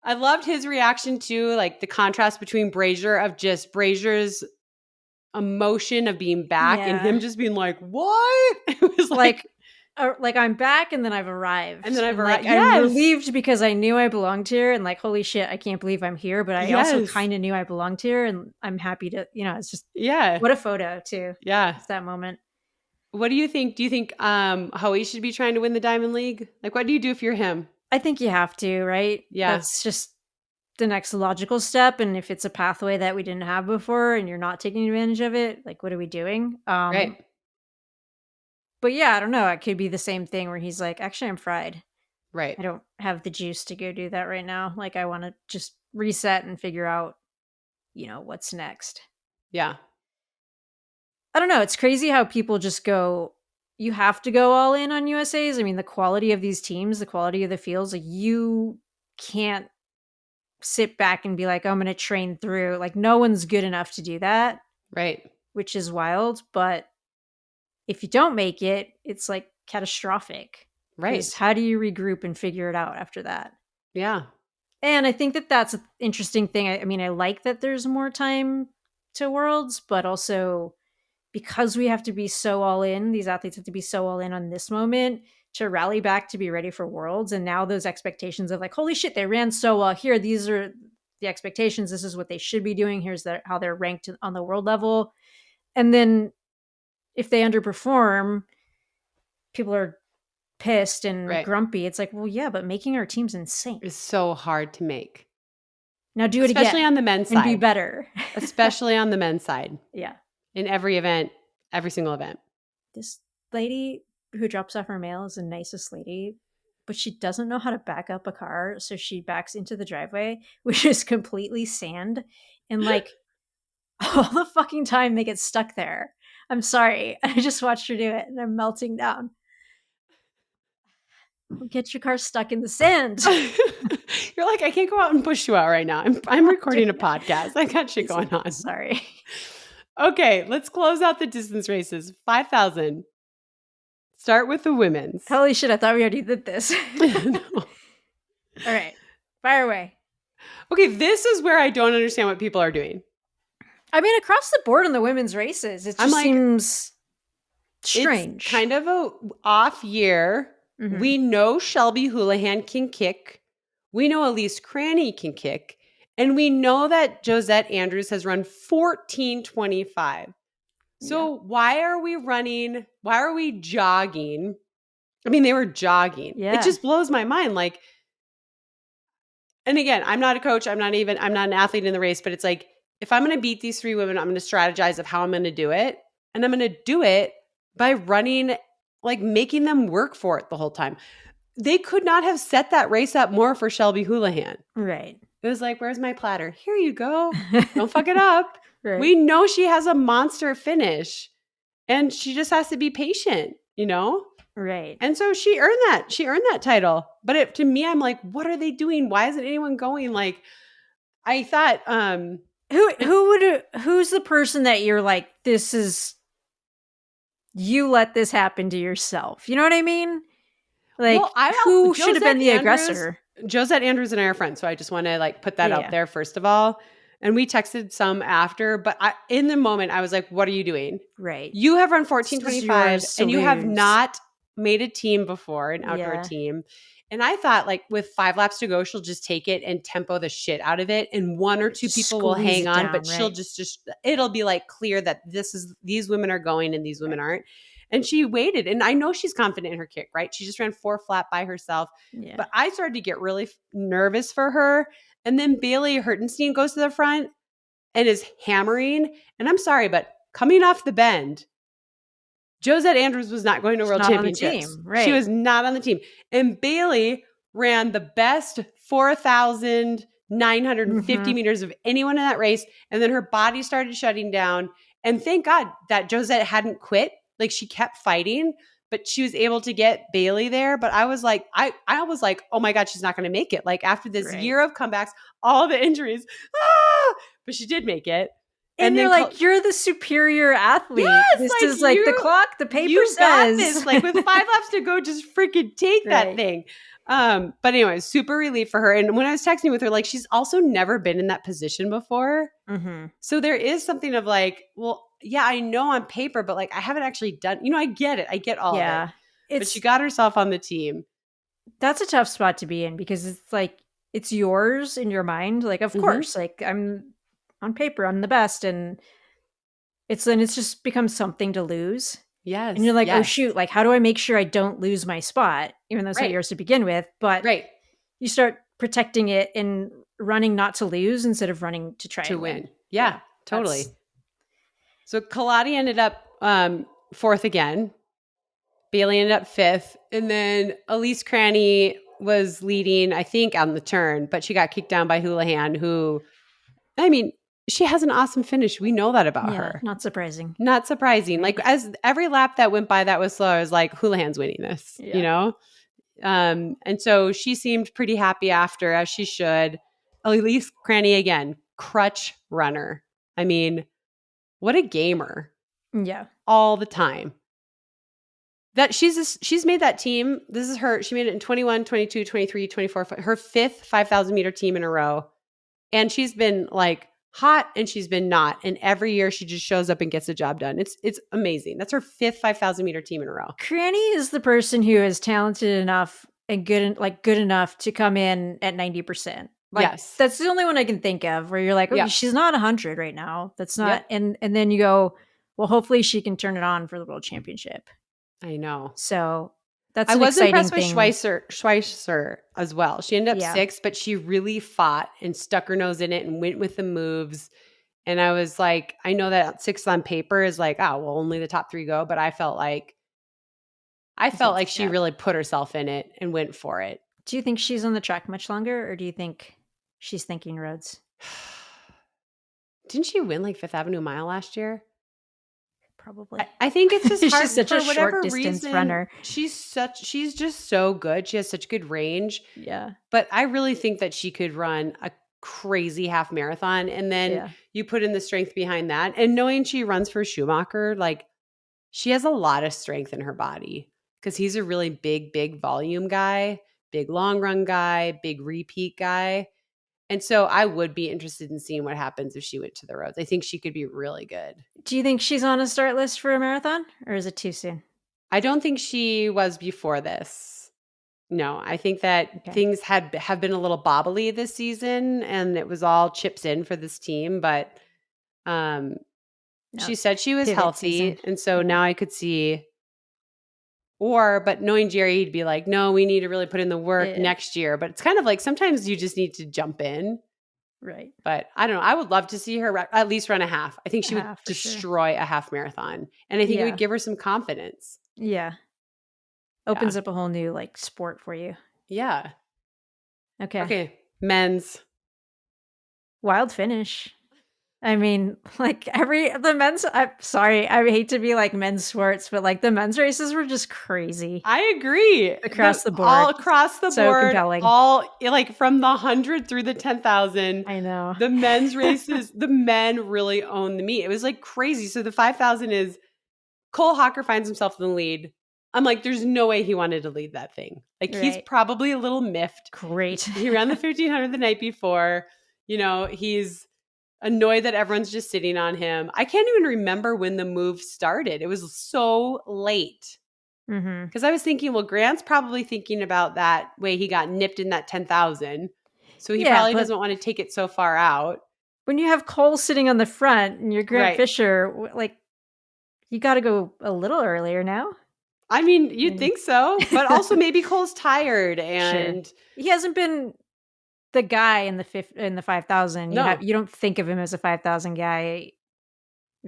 I loved his reaction to like the contrast between Brazier's emotion of being back and him Yeah. just being like, what? It was like I'm back and then I've arrived. and then I've arrived. Like I'm Yes. relieved because I knew I belonged here and like holy shit, I can't believe I'm here, but I also Yes. kind of knew I belonged here and I'm happy to, it's just Yeah. what a photo too. Yeah. It's that moment. What do you think? Do you think Hoey should be trying to win the Diamond League? Like what do you do if you're him? I think you have to, right? Yeah. That's just the next logical step. And if it's a pathway that we didn't have before and you're not taking advantage of it, like what are we doing? Right. But yeah, I don't know. It could be the same thing where he's like, actually, I'm fried. Right. I don't have the juice to go do that right now. Like, I want to just reset and figure out, what's next. Yeah. I don't know. It's crazy how people just go, you have to go all in on USAs. I mean, the quality of these teams, the quality of the fields, like, you can't sit back and be like, oh, I'm going to train through. Like, no one's good enough to do that. Right. Which is wild. But if you don't make it, it's like catastrophic. Right. How do you regroup and figure it out after that? Yeah. And I think that that's an interesting thing. I mean, I like that there's more time to Worlds, but also because we have to be so all in, these athletes have to be so all in on this moment to rally back to be ready for Worlds. And now those expectations of like, holy shit, they ran so well here. These are the expectations. This is what they should be doing. Here's how they're ranked on the world level. And then if they underperform, people are pissed and grumpy. It's like, well, yeah, but making our teams insane. It's so hard to make. Now do it again. Especially on the men's side. And be better. Especially on the men's side. Yeah. In every event, every single event. This lady who drops off her mail is the nicest lady, but she doesn't know how to back up a car. So she backs into the driveway, which is completely sand. And like all the fucking time they get stuck there. I'm sorry. I just watched her do it and I'm melting down. Get your car stuck in the sand. You're like, I can't go out and push you out right now. I'm recording a podcast. I got shit going on. Sorry. Okay, let's close out the distance races. 5,000. Start with the women's. Holy shit, I thought we already did this. No. All right, fire away. Okay, this is where I don't understand what people are doing. I mean, across the board in the women's races, it just seems strange. It's kind of a off year. Mm-hmm. We know Shelby Houlihan can kick. We know Elise Cranny can kick. And we know that Josette Andrews has run 14:25. So why are we running? Why are we jogging? I mean, they were jogging. Yeah. It just blows my mind. Like, and again, I'm not a coach. I'm not an athlete in the race, but it's like, if I'm going to beat these three women, I'm going to strategize of how I'm going to do it. And I'm going to do it by running, like making them work for it the whole time. They could not have set that race up more for Shelby Houlihan. Right. It was like, where's my platter? Here you go. Don't fuck it up. Right. We know she has a monster finish and she just has to be patient, you know? Right. And so she earned that. She earned that title. But to me, I'm like, what are they doing? Why isn't anyone going? Like, I thought, who's the person that you're like, you let this happen to yourself? You know what I mean? Like, who should have been the aggressor? Josette Andrews and I are friends, so I just want to like put that out there first of all. And we texted some after, but in the moment, I was like, what are you doing? Right. You have run 14:25 and you have not made a team before, an outdoor team. And I thought like with 5 laps to go, she'll just take it and tempo the shit out of it. And 1 or 2 people will hang on, but she'll just it'll be like clear that these women are going and these women aren't. And she waited. And I know she's confident in her kick, right? She just ran 4 flat by herself. Yeah. But I started to get really nervous for her. And then Bailey Hertenstein goes to the front and is hammering. And I'm sorry, but coming off the bend, Josette Andrews was not going to World Championships. Right. She was not on the team. And Bailey ran the best 4,950 meters of anyone in that race. And then her body started shutting down. And thank God that Josette hadn't quit. Like she kept fighting, but she was able to get Bailey there. But I was like, I was like, oh my God, she's not going to make it. Like after this year of comebacks, all the injuries, but she did make it. And you're like, you're the superior athlete. Yes, this is like the clock, the paper you says. Got this. Like with 5 laps to go, just freaking take that thing. But anyway, super relief for her. And when I was texting with her, like she's also never been in that position before. Mm-hmm. So there is something of like, well, yeah, I know on paper, but like I haven't actually done, I get it. I get all of it. But she got herself on the team. That's a tough spot to be in because it's like, it's yours in your mind. Like, of course, like I'm on paper, I'm the best. And it's just becomes something to lose. Yes. And you're like, oh shoot, like how do I make sure I don't lose my spot? Even though it's not yours to begin with. But you start protecting it and running not to lose instead of running to try to win. Yeah, totally. So Kaladi ended up 4th again. Bailey ended up 5th. And then Elise Cranny was leading, I think, on the turn, but she got kicked down by Houlihan, who, I mean, she has an awesome finish. We know that about her. Not surprising. Not surprising. Like as every lap that went by that was slow, I was like, Houlihan's winning this, you know? And so she seemed pretty happy after, as she should. Elise Cranny again, crutch runner. I mean, what a gamer. Yeah. All the time. that she's made that team. This is her. She made it in 21, 22, 23, 24, her fifth 5,000 meter team in a row. And she's been like hot and she's been not. And every year she just shows up and gets the job done. It's amazing. That's her fifth 5,000 meter team in a row. Cranny is the person who is talented enough and good enough to come in at 90%. Like, yes. That's the only one I can think of where you're like, okay, she's not 100 right now. That's not, and then you go, well, hopefully she can turn it on for the world championship. I know. So that's I an was exciting impressed with thing. Schweitzer as well. She ended up 6th, but she really fought and stuck her nose in it and went with the moves. And I was like, I know that 6th on paper is like, oh, well, only the top 3 go. But I felt like she really put herself in it and went for it. Do you think she's on the track much longer, or do you think she's thinking roads? Didn't she win like Fifth Avenue Mile last year? Probably. I think it's just hard. She's such for a whatever short distance reason, runner. She's just so good. She has such good range. Yeah. But I really think that she could run a crazy half marathon. And then you put in the strength behind that. And knowing she runs for Schumacher, like she has a lot of strength in her body because he's a really big volume guy, big long run guy, big repeat guy. And so I would be interested in seeing what happens if she went to the roads. I think she could be really good. Do you think she's on a start list for a marathon, or is it too soon? I don't think she was before this. No, I think that things have been a little bobbly this season, and it was all chips in for this team. But she said she was healthy, season. And so now I could see. But knowing Jerry, he'd be like, no, we need to really put in the work next year. But it's kind of like sometimes you just need to jump in. Right. But I don't know. I would love to see her at least run a half. I think she would destroy a half marathon. And I think it would give her some confidence. Yeah. Opens up a whole new like sport for you. Yeah. Okay. Men's. Wild finish. I mean, like the men's, I'm sorry, I hate to be like men's sports, but like the men's races were just crazy. I agree. Across the board. All across the so board. Compelling. All like from the 100 through the 10,000. I know. The men's races, the men really own the meet. It was like crazy. So the 5,000 is Cole Hocker finds himself in the lead. I'm like, there's no way he wanted to lead that thing. Like he's probably a little miffed. Great. He ran the 1,500 the night before. You know, he's annoyed that everyone's just sitting on him. I can't even remember when the move started. It was so late. Because I was thinking, well, Grant's probably thinking about that way he got nipped in that 10,000. So he probably doesn't want to take it so far out. When you have Cole sitting on the front and you're Grant Fisher, like, you got to go a little earlier now. I mean, you'd think so. But also maybe Cole's tired and he hasn't been the guy in the 5,000. You don't think of him as a 5,000 guy.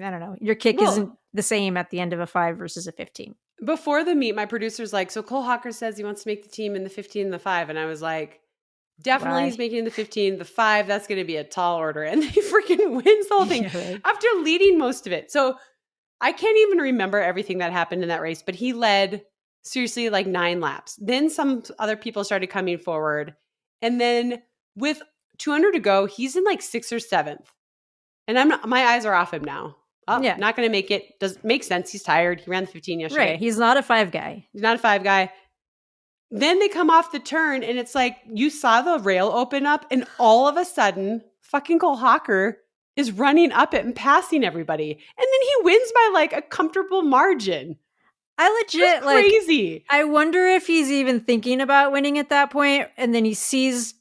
I don't know. Your kick isn't the same at the end of a 5 versus a 15. Before the meet, my producer's like, so Cole Hocker says he wants to make the team in the 15 and the 5. And I was like, definitely he's making the 15. The 5, that's going to be a tall order. And he freaking wins the whole thing after leading most of it. So I can't even remember everything that happened in that race, but he led seriously like 9 laps. Then some other people started coming forward. And then with 200 to go, he's in like 6th or 7th. And my eyes are off him now. Oh, not going to make it. Does make sense. He's tired. He ran the 15 yesterday. Right. He's not a 5 guy. He's not a 5 guy. Then they come off the turn and it's like you saw the rail open up and all of a sudden fucking Cole Hocker is running up it and passing everybody. And then he wins by like a comfortable margin. I legit crazy. I wonder if he's even thinking about winning at that point, and then he sees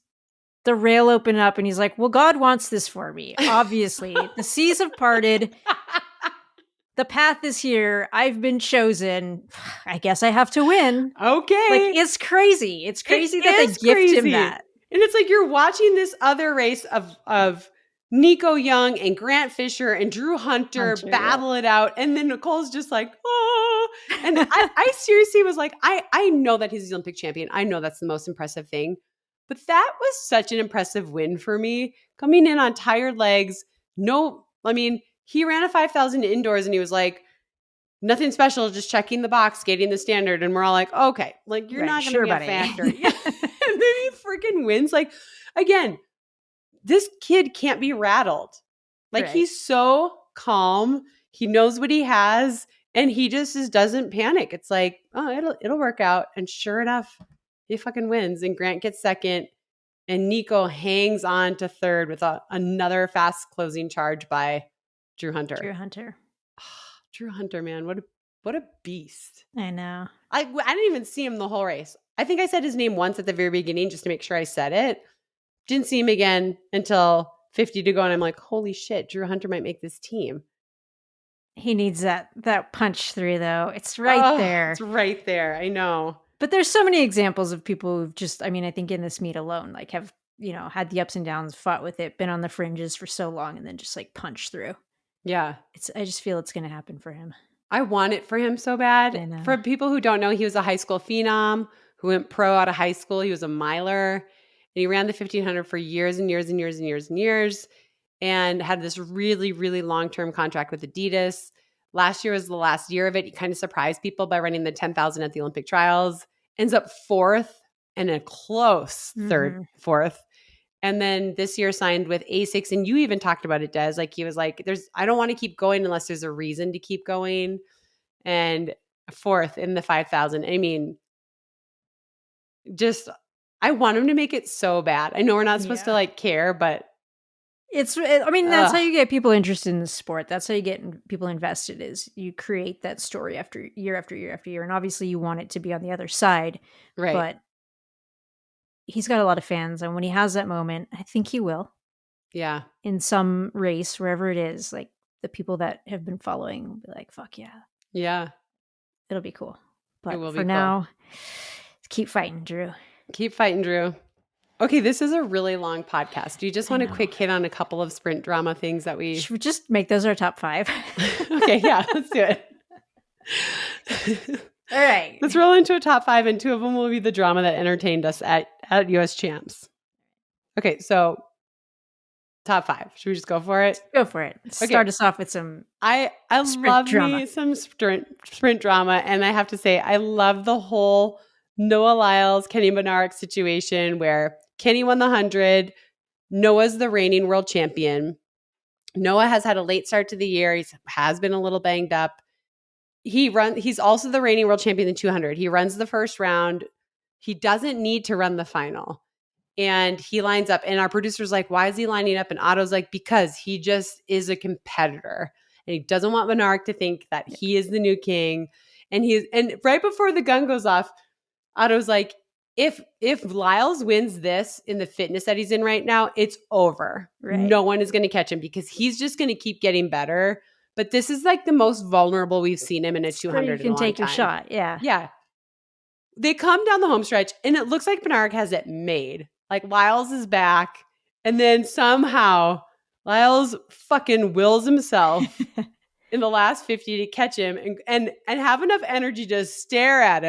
the rail open up and he's like, well, God wants this for me. Obviously, the seas have parted. The path is here. I've been chosen. I guess I have to win. Okay. Like, it's crazy. It's crazy that they gift him that. And it's like you're watching this other race of Nico Young and Grant Fisher and Drew Hunter battle it out. And then Nicole's just like, oh. And I seriously was like, I know that he's the Olympic champion. I know that's the most impressive thing. But that was such an impressive win for me. Coming in on tired legs. He ran a 5,000 indoors and he was like, nothing special, just checking the box, skating the standard. And we're all like, okay, like you're not going to be a factor. And then he freaking wins. Like, again, this kid can't be rattled. Like he's so calm. He knows what he has. And he just doesn't panic. It's like, oh, it'll work out. And sure enough, he fucking wins. And Grant gets second. And Nico hangs on to third with another fast closing charge by Drew Hunter. Drew Hunter, man, what a beast. I know. I didn't even see him the whole race. I think I said his name once at the very beginning just to make sure I said it. Didn't see him again until 50 to go. And I'm like, holy shit, Drew Hunter might make this team. He needs that punch through, though. It's right there. It's right there. I know. But there's so many examples of people who've just, I mean, I think in this meet alone, like have, had the ups and downs, fought with it, been on the fringes for so long, and then just like punch through. Yeah. I just feel it's going to happen for him. I want it for him so bad. For people who don't know, he was a high school phenom who went pro out of high school. He was a miler, and he ran the 1500 for years and years and years and years and years, and had this really, really long-term contract with Adidas. Last year was the last year of it. He kind of surprised people by running the 10,000 at the Olympic trials. Ends up fourth and a close fourth. And then this year signed with Asics. And you even talked about it, Des. Like he was like, I don't want to keep going unless there's a reason to keep going. And fourth in the 5,000. I mean, I want him to make it so bad. I know we're not supposed to like care, but that's how you get people interested in the sport. That's how you get people invested, is you create that story after year after year after year. And obviously you want it to be on the other side, right? But he's got a lot of fans. And when he has that moment, I think he will. Yeah. In some race, wherever it is, like the people that have been following will be like, fuck yeah. Yeah. It'll be cool. But for now, keep fighting, Drew. Keep fighting, Drew. Okay, this is a really long podcast. Do you just want a quick hit on a couple of sprint drama things that we... Should we just make those our top 5? Okay, yeah, let's do it. All right. Let's roll into a top 5, and 2 of them will be the drama that entertained us at US Champs. Okay, so top 5. Should we just go for it? Go for it. Okay. Start us off with some I love drama. Me some sprint drama, and I have to say, I love the whole Noah Lyles, Kenny Bednarek situation where Kenny won the 100. Noah's the reigning world champion. Noah has had a late start to the year. He has been a little banged up. He's also the reigning world champion in the 200. He runs the first round. He doesn't need to run the final. And he lines up. And our producer's like, why is he lining up? And Otto's like, because he just is a competitor. And he doesn't want Bednarek to think that he is the new king. And right before the gun goes off, Otto's like, if Lyles wins this in the fitness that he's in right now, it's over. Right. No one is going to catch him because he's just going to keep getting better. But this is like the most vulnerable we've seen him in a 200 you can take your shot. Yeah. Yeah. They come down the home stretch and it looks like Bednarek has it made. Like Lyles is back. And then somehow Lyles fucking wills himself in the last 50 to catch him and have enough energy to stare at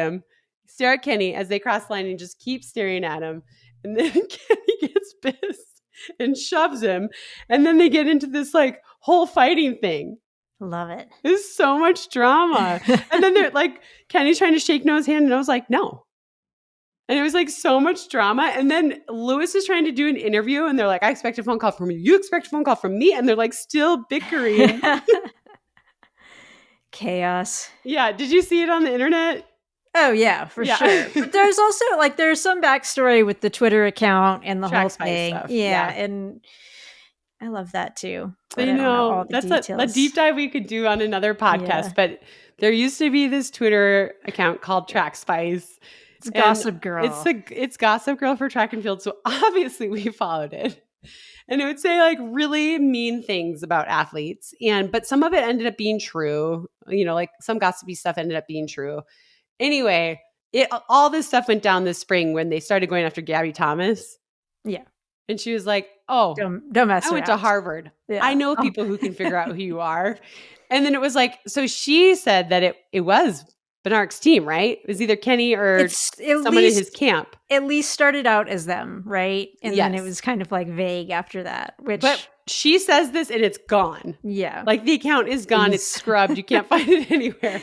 Kenny as they cross the line and just keep staring at him. And then Kenny gets pissed and shoves him. And then they get into this like whole fighting thing. Love it. There's so much drama. And then they're like, Kenny's trying to shake Noah's hand. And I was like, no. And it was like so much drama. And then Lewis is trying to do an interview. And they're like, I expect a phone call from you. You expect a phone call from me. And they're like still bickering. Chaos. Yeah. Did you see it on the internet? Oh, yeah, for sure. But there's also, like, there's some backstory with the Twitter account and the whole thing. Yeah, and I love that, too. I know. That's a deep dive we could do on another podcast. But there used to be this Twitter account called Track Spice. It's Gossip Girl. It's Gossip Girl for track and field. So obviously we followed it. And it would say, like, really mean things about athletes. But some of it ended up being true. You know, like, some gossipy stuff ended up being true. Anyway, all this stuff went down this spring when they started going after Gabby Thomas. Yeah. And she was like, oh, don't mess around. I went to Harvard. Yeah. I know people who can figure out who you are. And then it was like, so she said that it was Bednarek's team, right? It was either Kenny or someone in his camp. At least started out as them, right? And then it was kind of like vague after that. But she says this and it's gone. Yeah. Like the account is gone. It's scrubbed. You can't find it anywhere.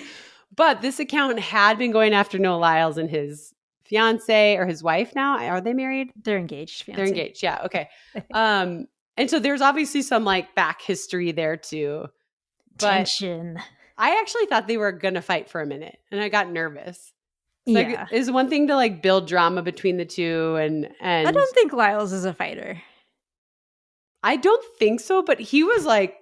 But this account had been going after Noah Lyles and his fiance or his wife now. Are they married? They're engaged. Fiance. They're engaged. Yeah. Okay. And so there's obviously some like back history there too. Tension. I actually thought they were going to fight for a minute and I got nervous. It's like, Yeah. it's one thing to like build drama between the two I and don't think Lyles is a fighter. I don't think so, but he was like,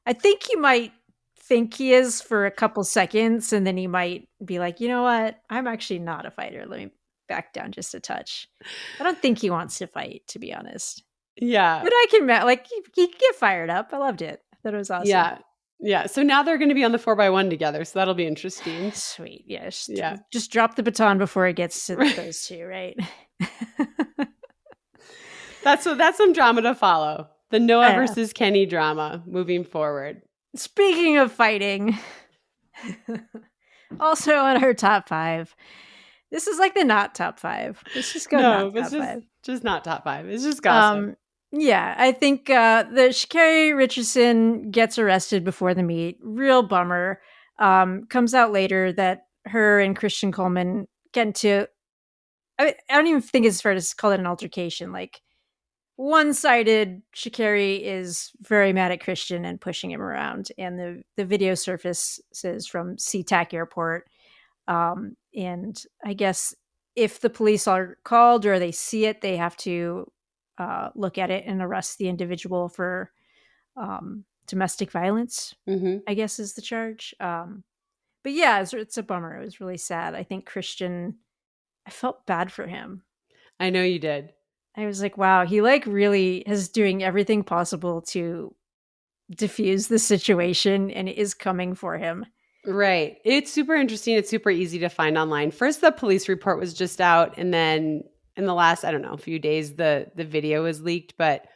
I think he might think he is for a couple seconds, and then he might be like, you know what? I'm actually not a fighter. Let me back down just a touch. I don't think he wants to fight, to be honest. yeah. But I can, like, he get fired up. I loved it. I thought it was awesome. Yeah. Yeah. So now they're going to be on the 4x1 together. So that'll be interesting. Sweet. Yeah. Yeah. Just drop the baton before it gets to those two, right? That's some drama to follow. The Noah versus Kenny drama moving forward. Speaking of fighting, also on our top 5. This is like the not top 5. Let's just go not top 5. Just not top 5. It's just gossip. Yeah, I think the Sha'Carri Richardson gets arrested before the meet. Real bummer. Comes out later that her and Christian Coleman get into. I don't even think it's fair to call it an altercation. Like, one-sided. Sha'Carri is very mad at Christian and pushing him around, and the video surfaces from SeaTac Airport. And I guess if the police are called or they see it, they have to look at it and arrest the individual for domestic violence. Mm-hmm. I guess is the charge. But yeah, it's a bummer. It was really sad. I think Christian. I felt bad for him. I know you did. I was like, wow, he like really is doing everything possible to diffuse the situation and it is coming for him. Right. It's super interesting. It's super easy to find online. First, the police report was just out. And then in the last, I don't know, few days, the video was leaked. But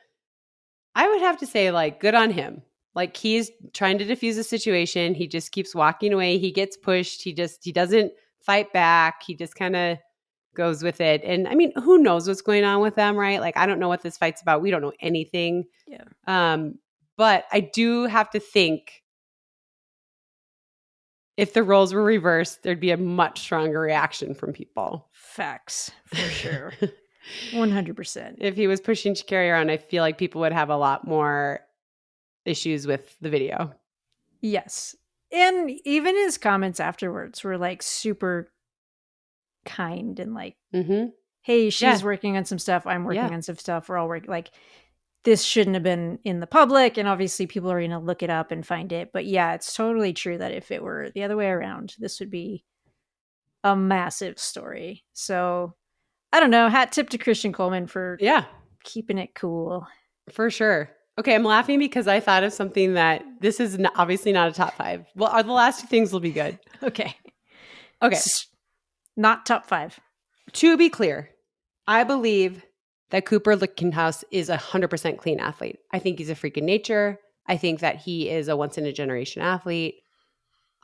I would have to say, like, good on him. Like, he's trying to diffuse the situation. He just keeps walking away. He gets pushed. He doesn't fight back. He just kind of goes with it. And I mean, who knows what's going on with them, right? Like, I don't know what this fight's about. We don't know anything. Yeah. But I do have to think if the roles were reversed, there'd be a much stronger reaction from people. Facts, for sure. 100%. If he was pushing Sha'Carri around, I feel like people would have a lot more issues with the video. Yes. And even his comments afterwards were like super kind and like, hey, she's working on some stuff. I'm working on some stuff. We're all working. Like, this shouldn't have been in the public. And obviously people are going to look it up and find it. But yeah, it's totally true that if it were the other way around, this would be a massive story. So I don't know. Hat tip to Christian Coleman for keeping it cool. For sure. Okay, I'm laughing because I thought of something that this is obviously not a top 5. Well, the last 2 things will be good. Okay. Not top 5. To be clear, I believe that Cooper Lichthouse is 100% clean athlete. I think he's a freak of nature. I think that he is a once-in-a-generation athlete.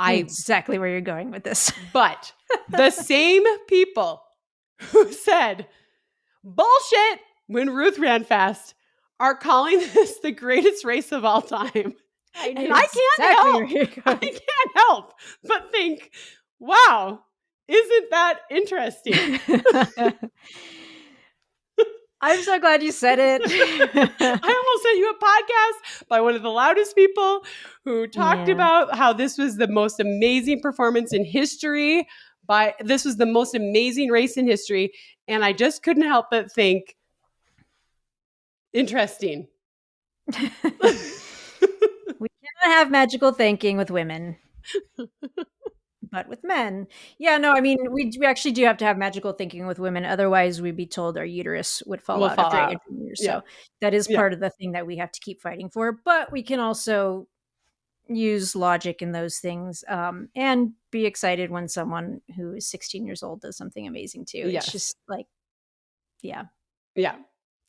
Exactly where you're going with this. But the same people who said bullshit when Ruth ran fast are calling this the greatest race of all time. I can't help but think, wow, isn't that interesting? I'm so glad you said it. I almost sent you a podcast by one of the loudest people who talked about how this was the most amazing performance in history. This was the most amazing race in history. And I just couldn't help but think, interesting. We cannot have magical thinking with women. But with men, I mean, we actually do have to have magical thinking with women. Otherwise, we'd be told our uterus would fall out after 18 years. So that is part of the thing that we have to keep fighting for. But we can also use logic in those things and be excited when someone who is 16 years old does something amazing too. It's just like, yeah.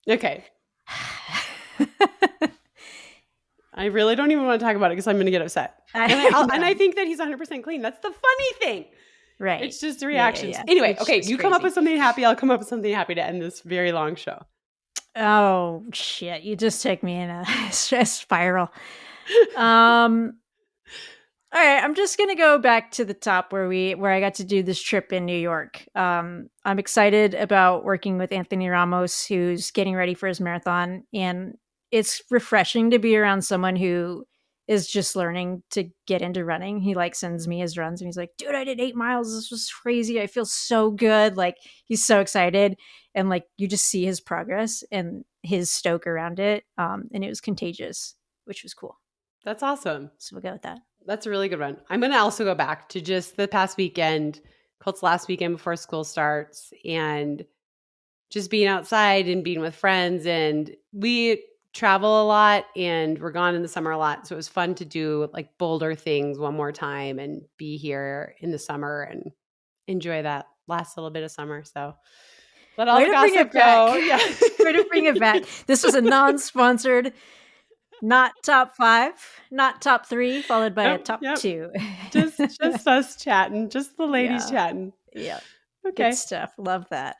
Okay. I really don't even want to talk about it because I'm going to get upset. And I think that he's 100% clean. That's the funny thing. Right. It's just the reactions. Anyway, okay, you come up with something happy. I'll come up with something happy to end this very long show. Oh, shit. You just took me in a spiral. All right, I'm just going to go back to the top where I got to do this trip in New York. I'm excited about working with Anthony Ramos, who's getting ready for his marathon, and it's refreshing to be around someone who is just learning to get into running. He like sends me his runs and he's like, dude, I did 8 miles. This was crazy. I feel so good. Like he's so excited. And like you just see his progress and his stoke around it. And it was contagious, which was cool. That's awesome. So we'll go with that. That's a really good one. I'm going to also go back to just the past weekend, Colt's last weekend before school starts, and just being outside and being with friends. And we travel a lot and we're gone in the summer a lot. So it was fun to do like bolder things one more time and be here in the summer and enjoy that last little bit of summer. So let all the gossip go. Yeah. Way to bring it back. This was a non-sponsored, not top 5, not top 3, followed by a top 2. just us chatting, just the ladies chatting. Yeah. Okay. Good stuff. Love that.